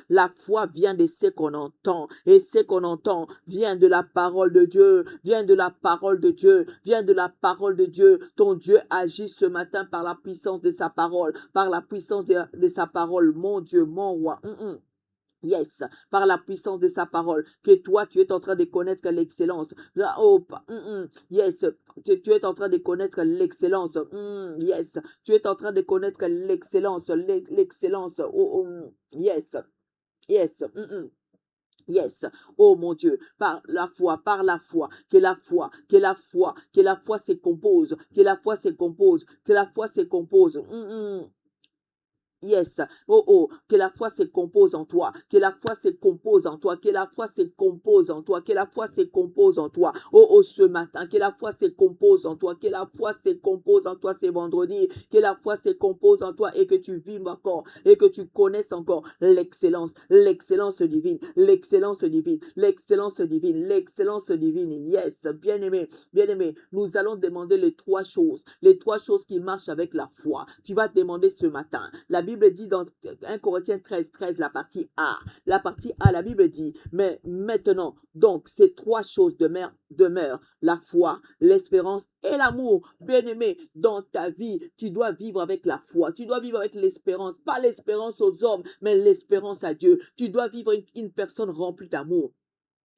La foi vient de ce qu'on entend et ce qu'on entend vient de la parole de Dieu, vient de la parole de Dieu, vient de la parole de Dieu. Ton Dieu agit ce matin par la puissance de sa parole, par la puissance de sa parole. Mon Dieu, mon roi. Yes, par la puissance de sa parole, que toi, tu es en train de connaître l'excellence. Oh, yes, tu es en train de connaître l'excellence. Yes, tu es en train de connaître l'excellence, l'excellence. Oh, yes, yes. Yes, oh mon Dieu, par la foi, que la foi, que la foi, que la foi se compose, que la foi se compose, que la foi se compose. Yes, oh oh, que la foi se compose en toi, que la foi se compose en toi, que la foi se compose en toi, que la foi se compose en toi. Oh oh, ce matin, que la foi se compose en toi, que la foi se compose en toi, c'est vendredi, que la foi se compose en toi et que tu vives encore et que tu connaisses encore l'excellence, l'excellence divine, l'excellence divine, l'excellence divine, l'excellence divine. Yes, bien-aimé, bien-aimé, nous allons demander les trois choses qui marchent avec la foi. Tu vas demander ce matin. La Bible dit dans 1 Corinthiens 13, 13, la partie A, la Bible dit, mais maintenant, donc, ces trois choses demeurent la foi, l'espérance et l'amour. Bien-aimé, dans ta vie, tu dois vivre avec la foi, tu dois vivre avec l'espérance, pas l'espérance aux hommes, mais l'espérance à Dieu. Tu dois vivre une personne remplie d'amour.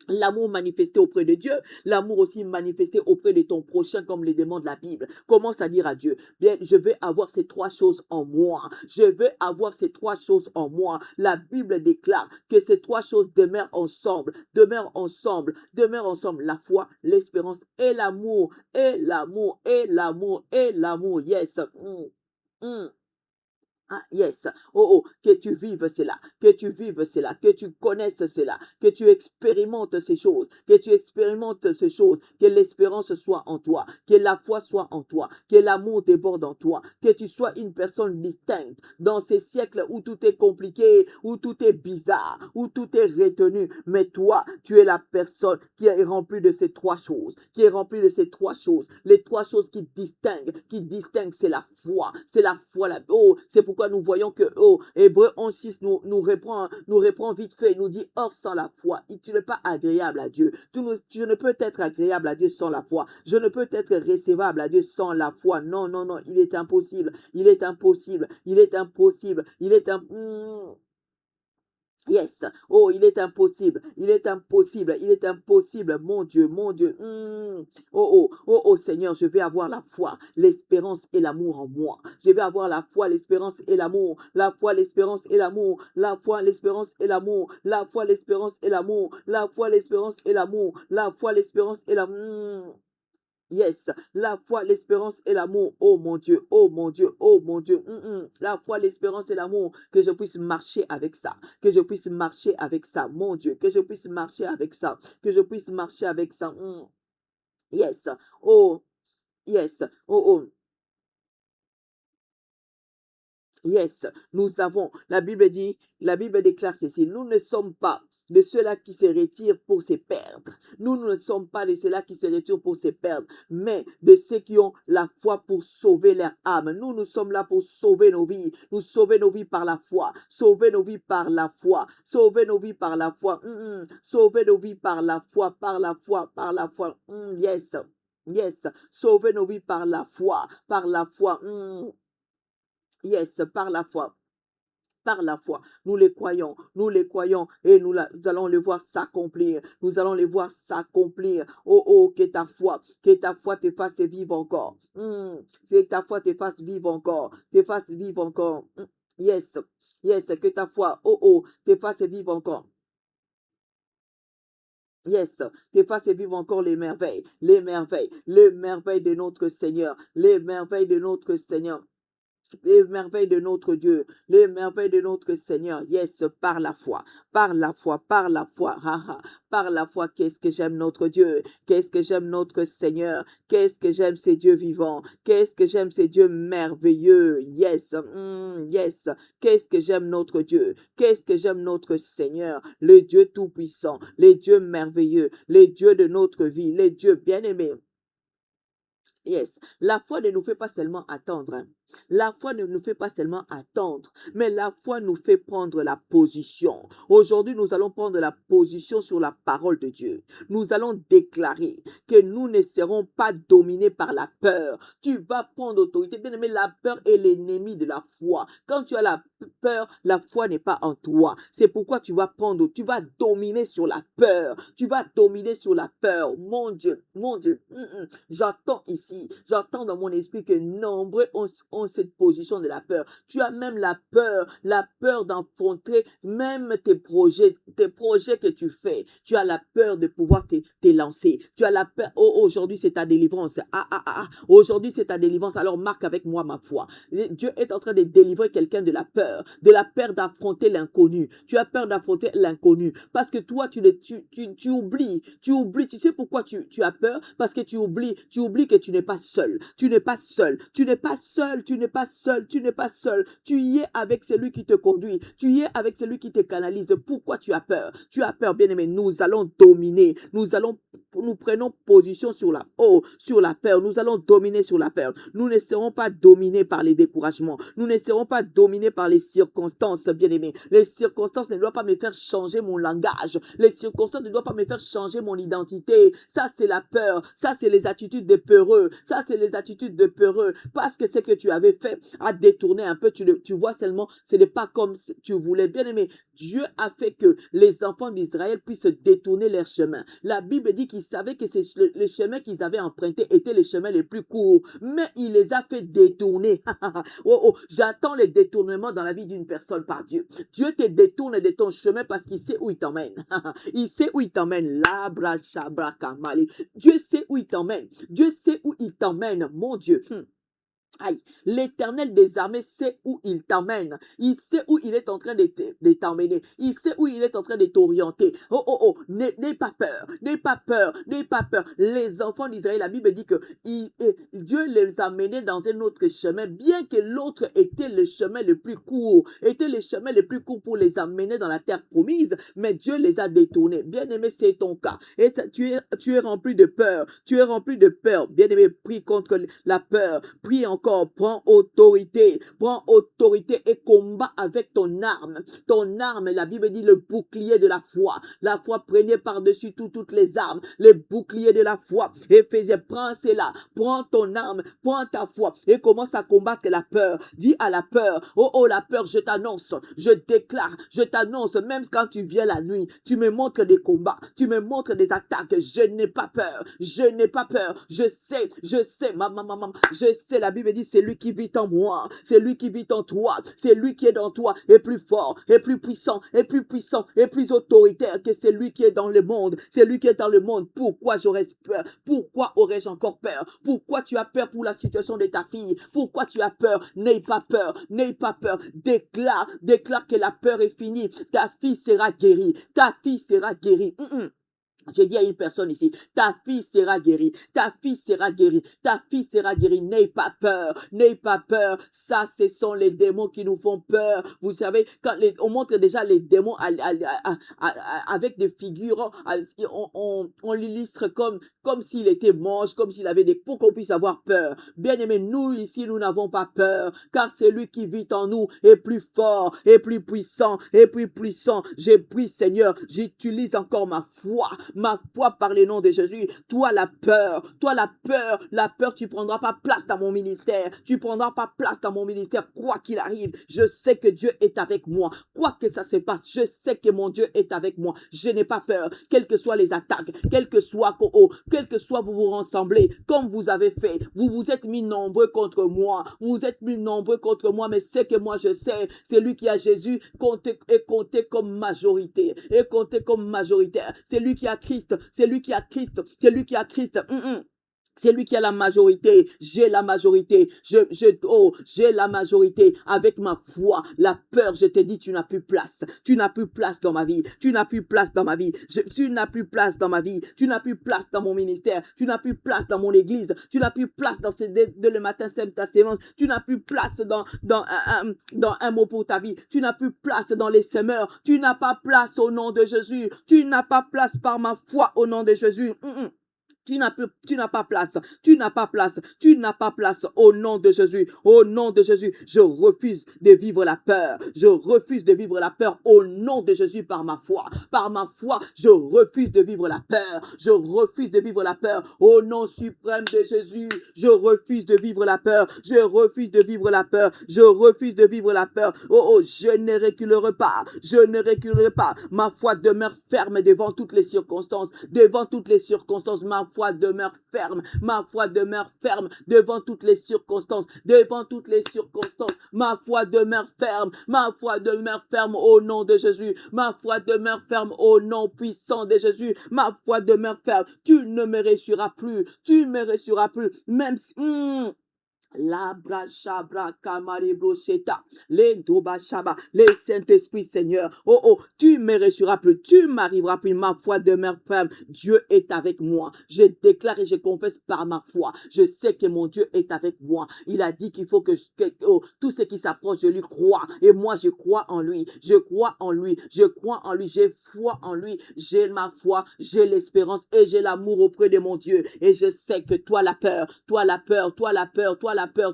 L'amour manifesté auprès de Dieu, l'amour aussi manifesté auprès de ton prochain, comme les demande la Bible. Commence à dire à Dieu, bien, je veux avoir ces trois choses en moi. Je veux avoir ces trois choses en moi. La Bible déclare que ces trois choses demeurent ensemble, demeurent ensemble, demeurent ensemble. La foi, l'espérance et l'amour, et l'amour, et l'amour, et l'amour. Yes. Mm. Ah, yes. Oh, oh, que tu vives cela, que tu vives cela, que tu connaisses cela, que tu expérimentes ces choses, que tu expérimentes ces choses, que l'espérance soit en toi, que la foi soit en toi, que l'amour déborde en toi, que tu sois une personne distincte dans ces siècles où tout est compliqué, où tout est bizarre, où tout est retenu. Mais toi, tu es la personne qui est remplie de ces trois choses, qui est remplie de ces trois choses. Les trois choses qui distinguent, c'est la foi. Oh, c'est pourquoi nous voyons que, oh, Hébreu 11:6 nous reprend vite fait, il nous dit, or sans la foi, tu n'es pas agréable à Dieu. Tu ne peux être agréable à Dieu sans la foi. Je ne peux être recevable à Dieu sans la foi. Non, non, non, il est impossible. Il est impossible. Il est impossible. Il est impossible. Yes. Oh, il est impossible. Il est impossible. Il est impossible. Mon Dieu, mon Dieu. Oh, oh, oh, oh, Seigneur, je vais avoir la foi, l'espérance et l'amour en moi. Je vais avoir la foi, l'espérance et l'amour. La foi, l'espérance et l'amour. La foi, l'espérance et l'amour. La foi, l'espérance et l'amour. La foi, l'espérance et l'amour. La foi, l'espérance et l'amour. Yes, la foi, l'espérance et l'amour. Oh mon Dieu, oh mon Dieu, oh mon Dieu. La foi, l'espérance et l'amour. Que je puisse marcher avec ça. Que je puisse marcher avec ça. Mon Dieu, que je puisse marcher avec ça. Que je puisse marcher avec ça. Yes. Oh, yes. Oh, oh. Yes, nous avons, la Bible déclare ceci, nous ne sommes pas de ceux-là qui se retirent pour se perdre. Nous ne sommes pas de ceux-là qui se retirent pour se perdre, mais de ceux qui ont la foi pour sauver leur âme. Nous sommes là pour sauver nos vies. Nous sauver nos vies par la foi. Sauver nos vies par la foi. Sauver nos vies par la foi. Sauver nos vies par la foi, par la foi, par la foi. Yes. Yes. Sauver nos vies par la foi, par la foi. Yes, par la foi, nous les croyons et nous allons les voir s'accomplir, nous allons les voir s'accomplir. Oh, oh, que ta foi te fasse vivre encore. Que ta foi te fasse vivre encore, te fasse vivre encore. Yes, yes, que ta foi, oh, oh, te fasse vivre encore. Yes, te fasse vivre encore les merveilles de notre Seigneur, les merveilles de notre Seigneur. Les merveilles de notre Dieu, les merveilles de notre Seigneur. Yes, par la foi, par la foi, par la foi. Par la foi, qu'est-ce que j'aime notre Dieu, qu'est-ce que j'aime notre Seigneur, qu'est-ce que j'aime ces dieux vivants, qu'est-ce que j'aime ces dieux merveilleux. Yes, yes, qu'est-ce que j'aime notre Dieu, qu'est-ce que j'aime notre Seigneur, le Dieu tout-puissant, les dieux merveilleux, les dieux de notre vie, les dieux bien-aimés. Yes, la foi ne nous fait pas seulement attendre, hein. La foi ne nous fait pas seulement attendre, mais la foi nous fait prendre la position. Aujourd'hui, nous allons prendre la position sur la parole de Dieu. Nous allons déclarer que nous ne serons pas dominés par la peur. Tu vas prendre autorité. Bien aimé, la peur est l'ennemi de la foi. Quand tu as la peur, la foi n'est pas en toi. C'est pourquoi tu vas dominer sur la peur. Tu vas dominer sur la peur. Mon Dieu. J'entends ici, j'entends dans mon esprit que nombreux ont cette position de la peur. Tu as même la peur d'affronter même tes projets que tu fais. Tu as la peur de pouvoir te lancer. Tu as la peur, oh, aujourd'hui c'est ta délivrance. Aujourd'hui c'est ta délivrance. Alors marque avec moi ma foi. Dieu est en train de délivrer quelqu'un de la peur d'affronter l'inconnu. Tu as peur d'affronter l'inconnu parce que toi tu oublies, tu sais pourquoi tu as peur? Parce que tu oublies que tu n'es pas seul. Tu n'es pas seul. Tu n'es pas seul. Tu n'es pas seul. Tu n'es pas seul. Tu y es avec celui qui te conduit. Tu y es avec celui qui te canalise. Pourquoi tu as peur? Tu as peur, bien-aimé. Nous allons dominer. Nous prenons position sur la peur. Nous allons dominer sur la peur. Nous ne serons pas dominés par les découragements. Nous ne serons pas dominés par les circonstances, bien-aimé. Les circonstances ne doivent pas me faire changer mon langage. Les circonstances ne doivent pas me faire changer mon identité. Ça, c'est la peur. Ça, c'est les attitudes de peureux. Ça, c'est les attitudes de peureux. Parce que ce que tu avais fait a détourné un peu. Tu vois seulement, ce n'est pas comme tu voulais. Bien aimé, Dieu a fait que les enfants d'Israël puissent détourner leur chemin. La Bible dit qu'ils savaient que les chemins qu'ils avaient empruntés étaient les chemins les plus courts. Mais il les a fait détourner. J'attends les détournements dans la vie d'une personne par Dieu. Dieu te détourne de ton chemin parce qu'il sait où il t'emmène. Il sait où il t'emmène. Dieu sait où il t'emmène. Dieu sait où il t'emmène, mon Dieu. Aïe, l'Éternel des armées sait où il t'emmène. Il sait où il est en train de t'emmener. Il sait où il est en train de t'orienter. N'aie pas peur. N'aie pas peur. N'aie pas peur. Les enfants d'Israël, la Bible dit que Dieu les a menés dans un autre chemin, bien que l'autre était le chemin le plus court, était le chemin le plus court pour les amener dans la terre promise, mais Dieu les a détournés. Bien-aimé, c'est ton cas. Et tu es rempli de peur. Tu es rempli de peur. Bien-aimé, prie contre la peur. Prie encore. Prends autorité et combat avec ton arme. Ton arme, la Bible dit le bouclier de la foi. La foi, prenez par-dessus toutes les armes, les boucliers de la foi. Éphésiens, prends cela, prends ton arme, prends ta foi et commence à combattre la peur. Dis à la peur, la peur, je t'annonce, je déclare, je t'annonce, même quand tu viens la nuit, tu me montres des combats, tu me montres des attaques, je n'ai pas peur, je n'ai pas peur, je sais, je sais, la Bible dit, c'est lui qui vit en moi, c'est lui qui vit en toi, c'est lui qui est dans toi, est plus fort, est plus puissant, est plus autoritaire que celui qui est dans le monde, c'est lui qui est dans le monde. Pourquoi j'aurais peur? Pourquoi aurais-je encore peur? Pourquoi tu as peur pour la situation de ta fille? Pourquoi tu as peur? N'aie pas peur, n'aie pas peur. Déclare que la peur est finie. Ta fille sera guérie, ta fille sera guérie. J'ai dit à une personne ici, ta fille sera guérie, ta fille sera guérie, ta fille sera guérie. N'aie pas peur, n'aie pas peur. Ça, ce sont les démons qui nous font peur. Vous savez, quand on montre déjà les démons avec des figures, on l'illustre comme s'il était moche, comme s'il avait pour qu'on puisse avoir peur. Bien aimé, nous ici, nous n'avons pas peur, car celui qui vit en nous est plus fort, est plus puissant, est plus puissant. J'ai pris, Seigneur, j'utilise encore ma foi par le nom de Jésus. Toi la peur, tu prendras pas place dans mon ministère. Tu prendras pas place dans mon ministère, quoi qu'il arrive. Je sais que Dieu est avec moi. Quoi que ça se passe, je sais que mon Dieu est avec moi. Je n'ai pas peur, quelles que soient les attaques, quel que soit vous vous rassemblez, comme vous avez fait. Vous vous êtes mis nombreux contre moi. Vous vous êtes mis nombreux contre moi, mais c'est que moi je sais, c'est lui qui a Jésus est compté comme majorité. Est compté comme majoritaire. C'est lui qui a Christ, c'est lui qui a Christ, c'est lui qui a Christ. C'est lui qui a la majorité. J'ai la majorité. J'ai la majorité avec ma foi. La peur, je te dis, tu n'as plus place. Tu n'as plus place dans ma vie. Tu n'as plus place dans ma vie. Tu n'as plus place dans ma vie. Tu n'as plus place dans mon ministère. Tu n'as plus place dans mon église. Tu n'as plus place dans le matin, sème ta sémence. Tu n'as plus place dans un mot pour ta vie. Tu n'as plus place dans les semeurs. Tu n'as pas place au nom de Jésus. Tu n'as pas place par ma foi au nom de Jésus. Tu n'as pas place. Tu n'as pas place. Tu n'as pas place. Au nom de Jésus. Au nom de Jésus. Je refuse de vivre la peur. Je refuse de vivre la peur au nom de Jésus par ma foi. Par ma foi, je refuse de vivre la peur. Je refuse de vivre la peur. Au nom suprême de Jésus, je refuse de vivre la peur. Je refuse de vivre la peur. Je refuse de vivre la peur. Oh, je ne reculerai pas. Je ne reculerai pas. Ma foi demeure ferme devant toutes les circonstances. Devant toutes les circonstances, ma foi demeure ferme. Ma foi demeure ferme devant toutes les circonstances. Devant toutes les circonstances, ma foi demeure ferme. Ma foi demeure ferme au nom de Jésus. Ma foi demeure ferme au nom puissant de Jésus. Ma foi demeure ferme. Tu ne me réussiras plus. Tu ne me réussiras plus. Même si... La brachabra kamare brocheta, les dobachaba, les Saint-Esprit Seigneur. Oh, tu ne me réussiras plus, tu m'arriveras plus, ma foi demeure ferme. Dieu est avec moi. Je déclare et je confesse par ma foi. Je sais que mon Dieu est avec moi. Il a dit qu'il faut que tout ce qui s'approche de lui croit. Et moi, je crois en lui. Je crois en lui. Je crois en lui. J'ai foi en lui. J'ai ma foi. J'ai l'espérance et j'ai l'amour auprès de mon Dieu. Et je sais que toi, la peur,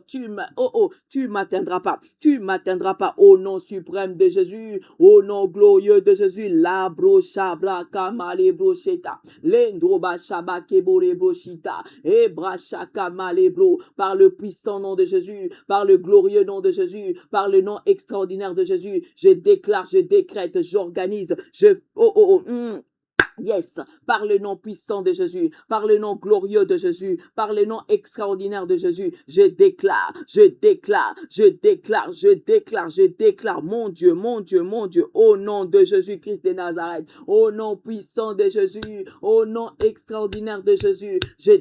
tu m'atteindras pas. Tu m'atteindras pas au nom suprême de Jésus, au nom glorieux de Jésus. La brochabra kamale brocheta, l'endroba shaba kebore brochita, et bracha kamale bro, par le puissant nom de Jésus, par le glorieux nom de Jésus, par le nom extraordinaire de Jésus, je déclare, je décrète, j'organise, Yes, par le nom puissant de Jésus, par le nom glorieux de Jésus, par le nom extraordinaire de Jésus, je déclare, mon Dieu, mon Dieu, mon Dieu, au nom de Jésus-Christ de Nazareth, au nom puissant de Jésus, au nom extraordinaire de Jésus, je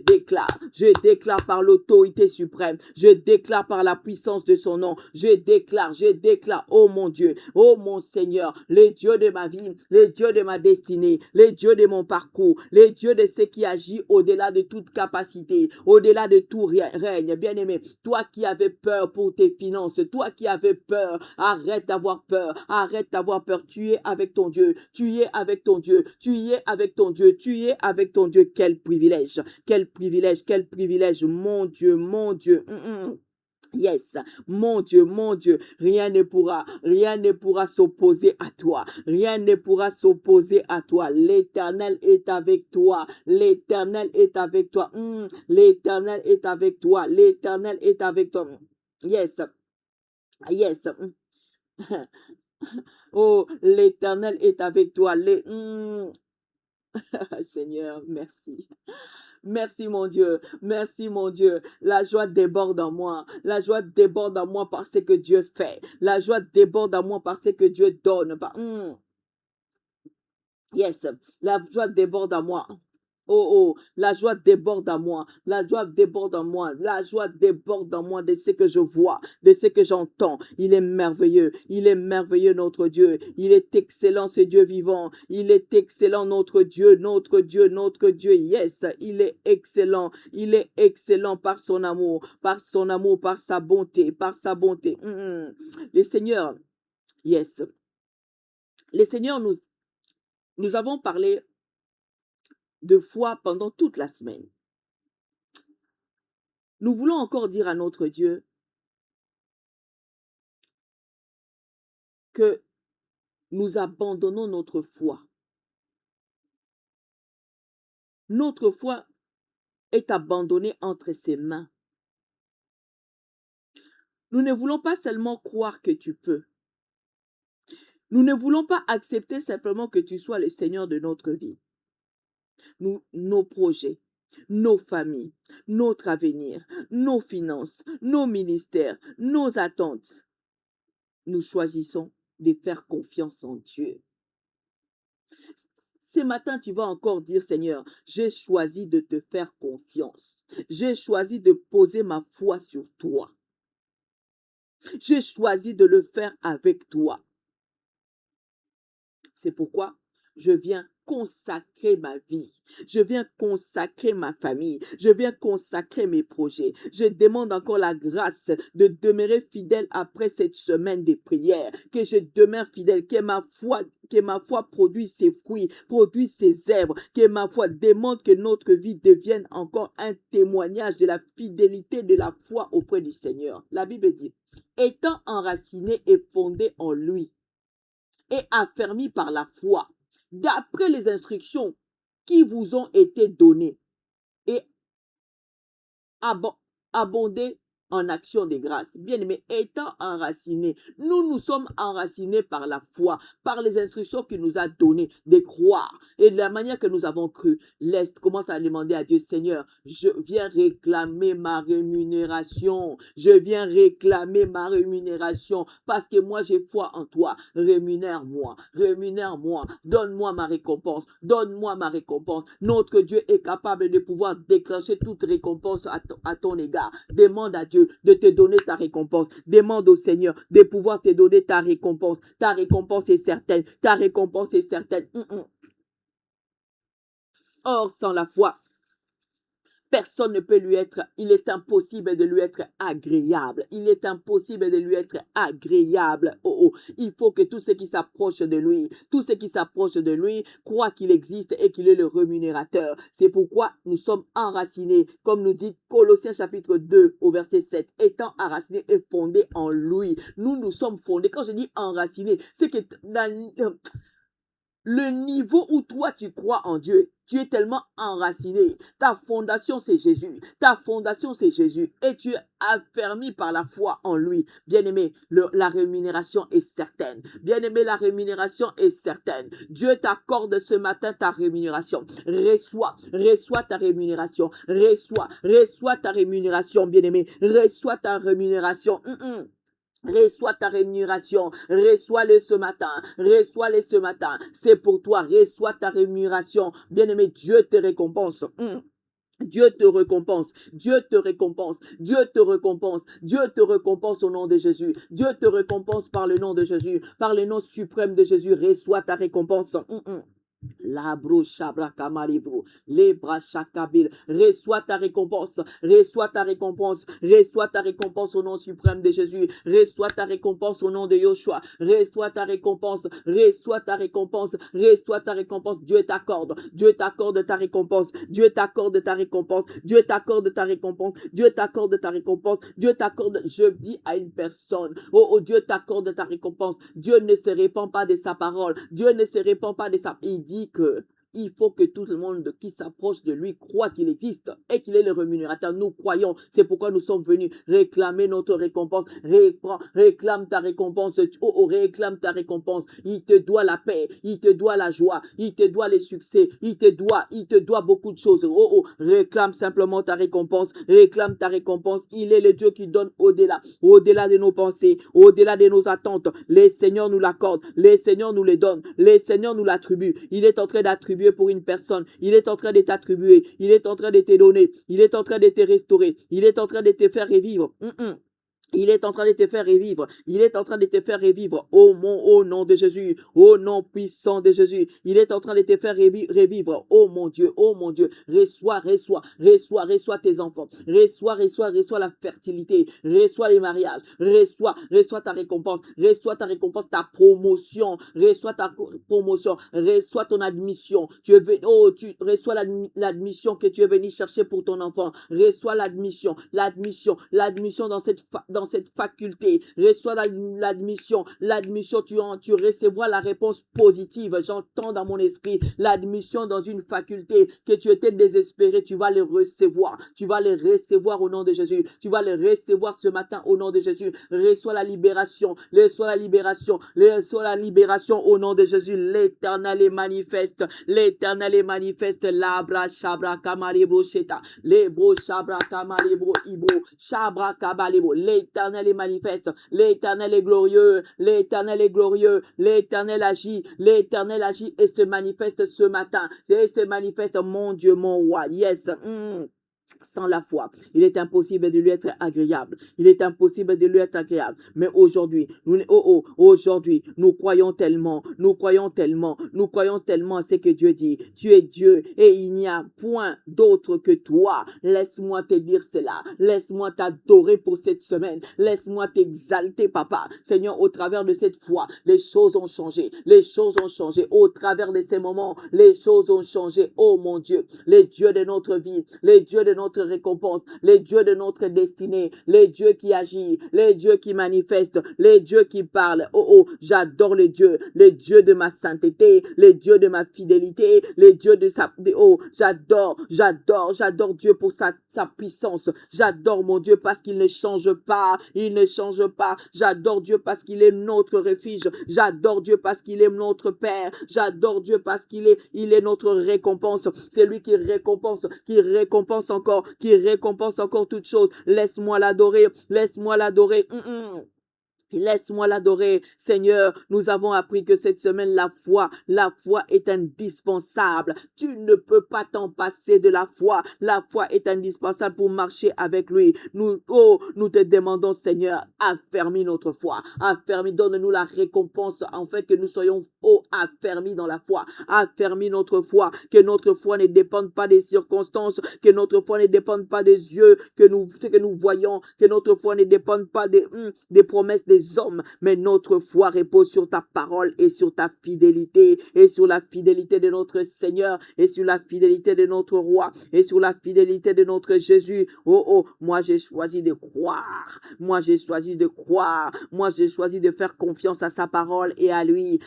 déclare par l'autorité suprême, je déclare par la puissance de son nom, je déclare, oh mon Dieu, oh mon Seigneur, les dieux de ma vie, les dieux de ma destinée, les dieux de mon parcours, les dieux de ce qui agit au-delà de toute capacité, au-delà de tout règne. Bien-aimé, toi qui avais peur pour tes finances, toi qui avais peur, arrête d'avoir peur, arrête d'avoir peur. Tu es avec ton Dieu, tu es avec ton Dieu, tu es avec ton Dieu, tu es avec ton Dieu. Quel privilège, quel privilège, quel privilège, mon Dieu, mon Dieu. Yes, mon Dieu, rien ne pourra s'opposer à toi. Rien ne pourra s'opposer à toi. L'Éternel est avec toi. L'Éternel est avec toi. L'Éternel est avec toi. L'Éternel est avec toi. Yes, yes. Oh, l'Éternel est avec toi. Seigneur, merci. Merci mon Dieu, merci mon Dieu. La joie déborde en moi. La joie déborde en moi parce que Dieu fait. La joie déborde en moi parce que Dieu donne. Yes, la joie déborde en moi. La joie déborde en moi. La joie déborde en moi. La joie déborde en moi de ce que je vois, de ce que j'entends. Il est merveilleux. Il est merveilleux, notre Dieu. Il est excellent, ce Dieu vivant. Il est excellent, notre Dieu, notre Dieu, notre Dieu. Yes, il est excellent. Il est excellent par son amour, par son amour, par sa bonté, par sa bonté. Le Seigneur, yes. Le Seigneur, nous avons parlé de foi pendant toute la semaine. Nous voulons encore dire à notre Dieu que nous abandonnons notre foi. Notre foi est abandonnée entre ses mains. Nous ne voulons pas seulement croire que tu peux. Nous ne voulons pas accepter simplement que tu sois le Seigneur de notre vie. Nos projets, nos familles, notre avenir, nos finances, nos ministères, nos attentes. Nous choisissons de faire confiance en Dieu. Ce matin, tu vas encore dire, Seigneur, j'ai choisi de te faire confiance. J'ai choisi de poser ma foi sur toi. J'ai choisi de le faire avec toi. C'est pourquoi je viens consacrer ma vie. Je viens consacrer ma famille. Je viens consacrer mes projets. Je demande encore la grâce de demeurer fidèle après cette semaine de prière. Que je demeure fidèle, que ma foi produise ses fruits, produise ses œuvres, que ma foi démontre que notre vie devienne encore un témoignage de la fidélité de la foi auprès du Seigneur. La Bible dit, étant enraciné et fondé en lui et affermi par la foi, d'après les instructions qui vous ont été données et abondé en action de grâce. Bien-aimés, étant enracinés, nous sommes enracinés par la foi, par les instructions qu'il nous a données de croire et de la manière que nous avons cru. L'Est commence à demander à Dieu, Seigneur, je viens réclamer ma rémunération. Je viens réclamer ma rémunération parce que moi j'ai foi en toi. Rémunère-moi, rémunère-moi, donne-moi ma récompense, donne-moi ma récompense. Notre Dieu est capable de pouvoir déclencher toute récompense à ton égard. Demande à Dieu de te donner ta récompense. Demande au Seigneur de pouvoir te donner ta récompense. Ta récompense est certaine. Ta récompense est certaine. Or, sans la foi, personne ne peut lui être, il est impossible de lui être agréable. Il est impossible de lui être agréable. Il faut que tous ceux qui s'approchent de lui, croient qu'il existe et qu'il est le rémunérateur. C'est pourquoi nous sommes enracinés, comme nous dit Colossiens chapitre 2 au verset 7, étant enracinés et fondés en lui. Nous sommes fondés. Quand je dis enracinés, c'est que dans le niveau où toi tu crois en Dieu, tu es tellement enraciné. Ta fondation c'est Jésus. Ta fondation c'est Jésus. Et tu es affermi par la foi en lui. Bien-aimé, la rémunération est certaine. Bien-aimé, la rémunération est certaine. Dieu t'accorde ce matin ta rémunération. Reçois ta rémunération. Reçois ta rémunération, bien-aimé. Reçois ta rémunération. Reçois ta rémunération, reçois-le ce matin, reçois-le ce matin, c'est pour toi, reçois ta rémunération. Bien-aimé, Dieu te récompense. Dieu te récompense, Dieu te récompense, Dieu te récompense, Dieu te récompense au nom de Jésus. Dieu te récompense par le nom de Jésus, par le nom suprême de Jésus. Reçois ta récompense. Labro Shabra Kamalibro, Lebra Shakabil, reçois ta récompense, reçois ta récompense, reçois ta récompense au nom suprême de Jésus, reçois ta récompense au nom de Yoshua, reçois ta récompense, reçois ta récompense, reçois ta récompense. Dieu t'accorde ta récompense, Dieu t'accorde ta récompense, Dieu t'accorde ta récompense, Dieu t'accorde ta récompense, Dieu t'accorde. Je dis à une personne, oh Dieu t'accorde ta récompense. Dieu ne se répand pas de sa parole, Dieu ne se répand pas de sa, il dit que il faut que tout le monde qui s'approche de lui croit qu'il existe et qu'il est le rémunérateur. Nous croyons, c'est pourquoi nous sommes venus réclamer notre récompense. Réclame ta récompense. Réclame ta récompense. Il te doit la paix, il te doit la joie, il te doit les succès, il te doit beaucoup de choses. Réclame simplement ta récompense. Réclame ta récompense. Il est le Dieu qui donne au-delà de nos pensées, au-delà de nos attentes. Les Seigneurs nous l'accordent, les Seigneurs nous les donnent, les Seigneurs nous l'attribuent. Il est en train d'attribuer pour une personne, il est en train de t'attribuer, il est en train de te donner, il est en train de te restaurer, il est en train de te faire revivre. Il est en train de te faire revivre. Il est en train de te faire revivre. Au nom de Jésus. Au nom puissant de Jésus. Il est en train de te faire revivre. Oh mon Dieu. Oh mon Dieu. Reçois tes enfants. Reçois la fertilité. Reçois les mariages. Reçois ta récompense. Reçois ta récompense, ta promotion. Reçois ta promotion. Reçois ton admission. Tu reçois l'admission que tu es venu chercher pour ton enfant. Reçois l'admission dans cette faculté. Reçois l'admission, tu recevras la réponse positive. J'entends dans mon esprit l'admission dans une faculté que tu étais désespéré, tu vas le recevoir. Tu vas le recevoir au nom de Jésus. Tu vas le recevoir ce matin au nom de Jésus. Reçois la libération, reçois la libération au nom de Jésus. L'Éternel est manifeste, Labra Shabra Kamalibro Sheta, Lebro Shabra Kamalibro Ibro, Shabra Kabalibro. L'Éternel est manifeste, l'Éternel est glorieux, l'Éternel est glorieux, l'Éternel agit et se manifeste ce matin. Et se manifeste, mon Dieu, mon roi. Yes. Sans la foi, il est impossible de lui être agréable. Il est impossible de lui être agréable. Mais aujourd'hui, aujourd'hui, nous croyons tellement, nous croyons tellement à ce que Dieu dit. Tu es Dieu et il n'y a point d'autre que toi. Laisse-moi te dire cela. Laisse-moi t'adorer pour cette semaine. Laisse-moi t'exalter, papa. Seigneur, au travers de cette foi, les choses ont changé. Les choses ont changé. Au travers de ces moments, les choses ont changé. Oh mon Dieu, les dieux de notre vie, les dieux de notre récompense, les dieux de notre destinée, les dieux qui agissent, les dieux qui manifestent, les dieux qui parlent. J'adore les dieux de ma sainteté, les dieux de ma fidélité, les dieux de sa... j'adore Dieu pour sa puissance. J'adore mon Dieu parce qu'il ne change pas, il ne change pas. J'adore Dieu parce qu'il est notre refuge. J'adore Dieu parce qu'il est notre Père. J'adore Dieu parce il est notre récompense. C'est lui qui récompense encore toutes choses. Laisse-moi l'adorer, laisse-moi l'adorer. Laisse-moi l'adorer, Seigneur. Nous avons appris que cette semaine, la foi est indispensable. Tu ne peux pas t'en passer de la foi. La foi est indispensable pour marcher avec lui. Nous te demandons, Seigneur, affermis notre foi. Affermis, donne-nous la récompense, en fait, que nous soyons affermis dans la foi. Affermis notre foi, que notre foi ne dépende pas des circonstances, que notre foi ne dépende pas des yeux que nous voyons, que notre foi ne dépende pas des promesses des hommes, mais notre foi repose sur ta parole et sur ta fidélité et sur la fidélité de notre Seigneur et sur la fidélité de notre roi et sur la fidélité de notre Jésus. Moi j'ai choisi de croire, moi j'ai choisi de croire, moi j'ai choisi de faire confiance à sa parole et à lui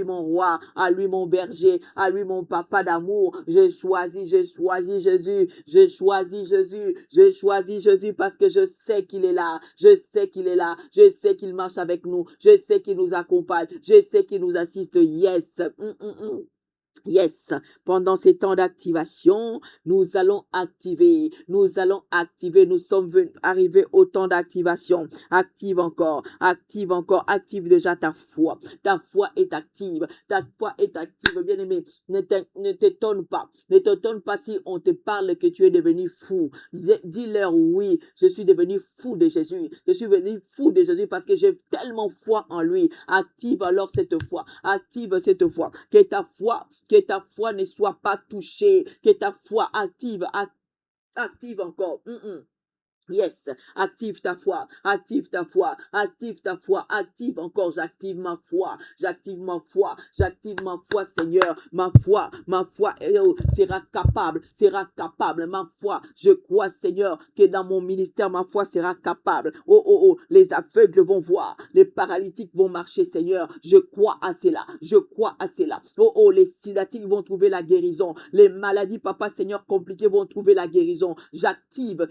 mon roi, à lui mon berger, à lui mon papa d'amour. J'ai choisi Jésus, j'ai choisi Jésus parce que je sais qu'il est là, je sais qu'il marche avec nous, je sais qu'il nous accompagne, je sais qu'il nous assiste. Yes. Yes, pendant ces temps d'activation, nous allons activer, nous sommes arrivés au temps d'activation. Active encore, active déjà ta foi est active, bien aimé, ne t'étonne pas si on te parle que tu es devenu fou. Dis-leur oui, je suis devenu fou de Jésus, parce que j'ai tellement foi en lui. Active alors cette foi, que ta foi ne soit pas touchée, que ta foi active encore. Yes, active ta foi, active encore, j'active ma foi, Seigneur, ma foi sera capable, ma foi, je crois, Seigneur, que dans mon ministère, ma foi sera capable. Les aveugles vont voir, les paralytiques vont marcher, Seigneur, je crois à cela, les sédatiques vont trouver la guérison, les maladies, papa, Seigneur, compliquées vont trouver la guérison. J'active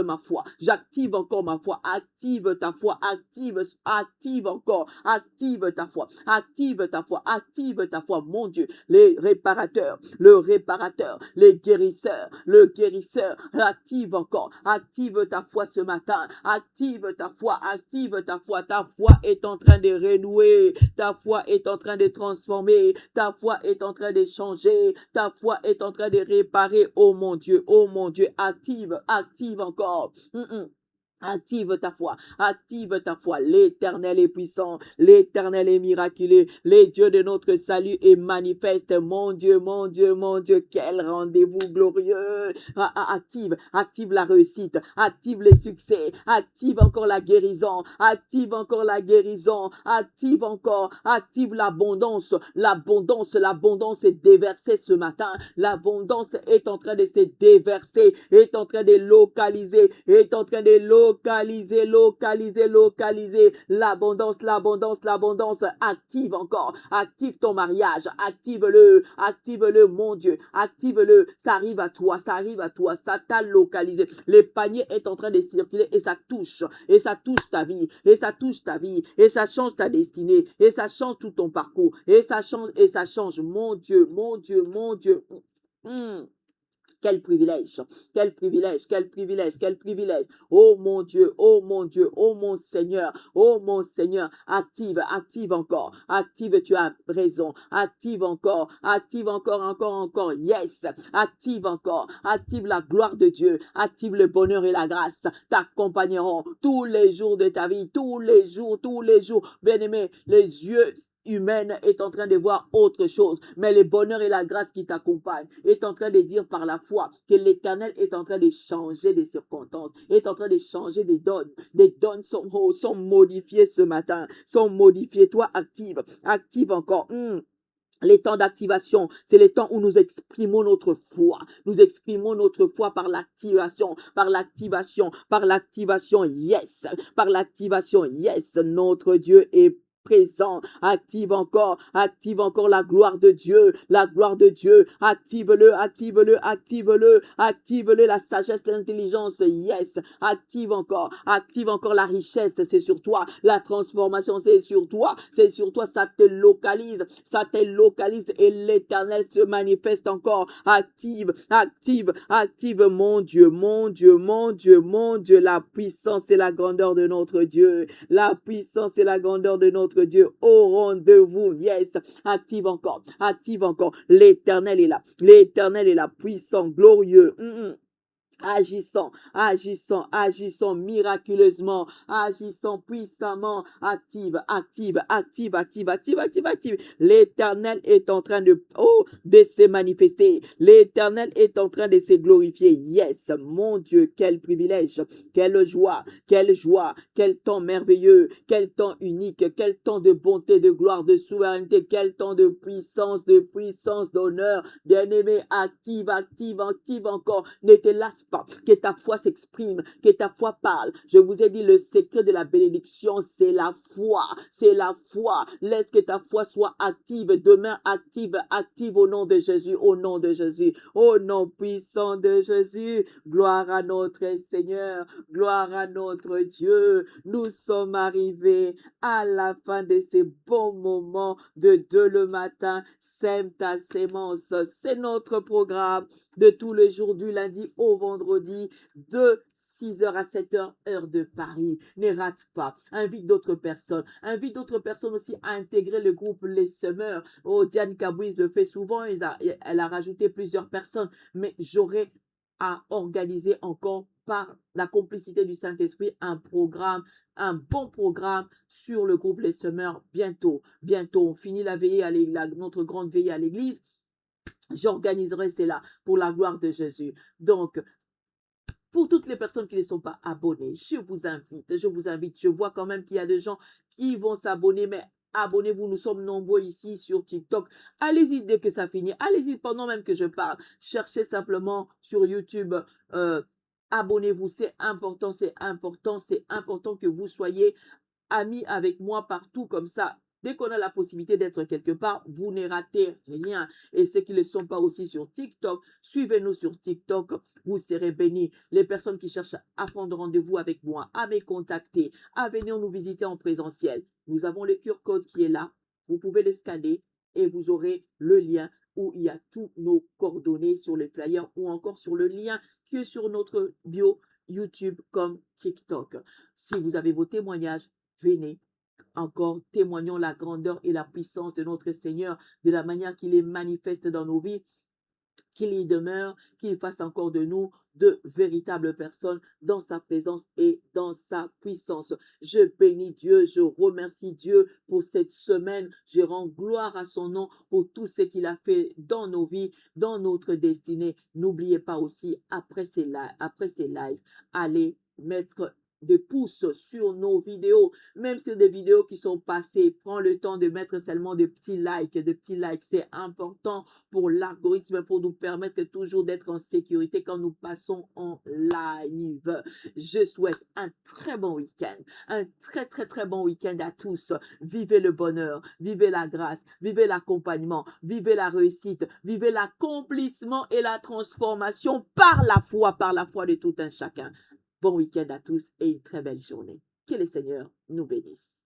ma foi, j'active encore ma foi. Active ta foi, active encore, active ta foi, mon Dieu. Le réparateur, le guérisseur, active encore, active ta foi ce matin, active ta foi, ta foi est en train de renouer, ta foi est en train de transformer, ta foi est en train de changer, ta foi est en train de réparer. Oh mon Dieu, active encore. Active ta foi, l'Éternel est puissant, l'Éternel est miraculeux, les dieux de notre salut est manifeste, mon Dieu, quel rendez-vous glorieux. Active la réussite, active les succès, active encore la guérison, active encore, active l'abondance est déversée ce matin, l'abondance est en train de se déverser, est en train de localiser, l'abondance, active encore, active ton mariage, active-le, mon Dieu, active-le, ça arrive à toi, ça t'a localisé, le panier est en train de circuler et ça touche ta vie, et ça change ta destinée, et ça change tout ton parcours, et ça change, mon Dieu. Quel privilège, quel privilège, quel privilège, quel privilège. Oh mon Dieu, oh mon Dieu, oh mon Seigneur, active, active encore, active, tu as raison, active encore, encore, encore, yes, active encore, active la gloire de Dieu, active le bonheur et la grâce, t'accompagneront tous les jours de ta vie, tous les jours, bien-aimé, les yeux humaine est en train de voir autre chose, mais le bonheur et la grâce qui t'accompagnent est en train de dire par la foi que l'Éternel est en train de changer des circonstances, est en train de changer des donnes. Des donnes sont modifiées ce matin, sont modifiées. Toi, active, active encore. Les temps d'activation, c'est les temps où nous exprimons notre foi. Nous exprimons notre foi par l'activation, par l'activation, par l'activation, yes, par l'activation, yes. Notre Dieu est présent, active encore la gloire de Dieu, active-le, active-le, active-le, active-le, la sagesse, l'intelligence, yes, active encore la richesse, c'est sur toi, la transformation, c'est sur toi, ça te localise et l'Éternel se manifeste encore, active, active, active, mon Dieu, mon Dieu, mon Dieu, mon Dieu, la puissance et la grandeur de notre Dieu, la puissance et la grandeur de notre Dieu au rendez-vous. Yes, active encore. L'Éternel est là, puissant, glorieux. Agissant miraculeusement, agissant puissamment, active. L'Éternel est en train de se manifester. L'Éternel est en train de se glorifier. Yes, mon Dieu, quel privilège, quelle joie, quel temps merveilleux, quel temps unique, quel temps de bonté, de gloire, de souveraineté, quel temps de puissance, d'honneur. Bien-aimé, active encore. Ne te lasse pas, que ta foi s'exprime, que ta foi parle. Je vous ai dit, le secret de la bénédiction, c'est la foi. Laisse que ta foi soit active, demeure active au nom de Jésus, au nom puissant de Jésus. Gloire à notre Seigneur, gloire à notre Dieu. Nous sommes arrivés à la fin de ces bons moments de le matin. Sème ta sémence. C'est notre programme de tous les jours du lundi au vendredi de 6h à 7h, heure de Paris. Ne rate pas. Invite d'autres personnes aussi à intégrer le groupe Les Semeurs. Diane Kabouis le fait souvent. Elle a rajouté plusieurs personnes, mais j'aurai à organiser encore par la complicité du Saint-Esprit un bon programme sur le groupe Les Semeurs bientôt. On finit la veillée notre grande veillée à l'église. J'organiserai cela pour la gloire de Jésus. Donc, pour toutes les personnes qui ne sont pas abonnées, je vous invite. Je vois quand même qu'il y a des gens qui vont s'abonner, mais abonnez-vous, nous sommes nombreux ici sur TikTok. Allez-y dès que ça finit. Allez-y pendant même que je parle. Cherchez simplement sur YouTube. Abonnez-vous, c'est important que vous soyez amis avec moi partout comme ça. Dès qu'on a la possibilité d'être quelque part, vous ne ratez rien. Et ceux qui ne sont pas aussi sur TikTok, suivez-nous sur TikTok, vous serez bénis. Les personnes qui cherchent à prendre rendez-vous avec moi, à me contacter, à venir nous visiter en présentiel, nous avons le QR code qui est là. Vous pouvez le scanner et vous aurez le lien où il y a tous nos coordonnées sur le flyer ou encore sur le lien qui est sur notre bio YouTube comme TikTok. Si vous avez vos témoignages, venez. Encore témoignons la grandeur et la puissance de notre Seigneur, de la manière qu'il est manifeste dans nos vies, qu'il y demeure, qu'il fasse encore de nous de véritables personnes dans sa présence et dans sa puissance. Je bénis Dieu, je remercie Dieu pour cette semaine. Je rends gloire à son nom pour tout ce qu'il a fait dans nos vies, dans notre destinée. N'oubliez pas aussi, après ces lives, allez mettre de pouces sur nos vidéos, même sur des vidéos qui sont passées. Prends le temps de mettre seulement de petits likes. C'est important pour l'algorithme, pour nous permettre toujours d'être en sécurité quand nous passons en live. Je souhaite un très bon week-end, un très bon week-end à tous. Vivez le bonheur, vivez la grâce, vivez l'accompagnement, vivez la réussite, vivez l'accomplissement et la transformation par la foi de tout un chacun. Bon week-end à tous et une très belle journée. Que le Seigneur nous bénisse.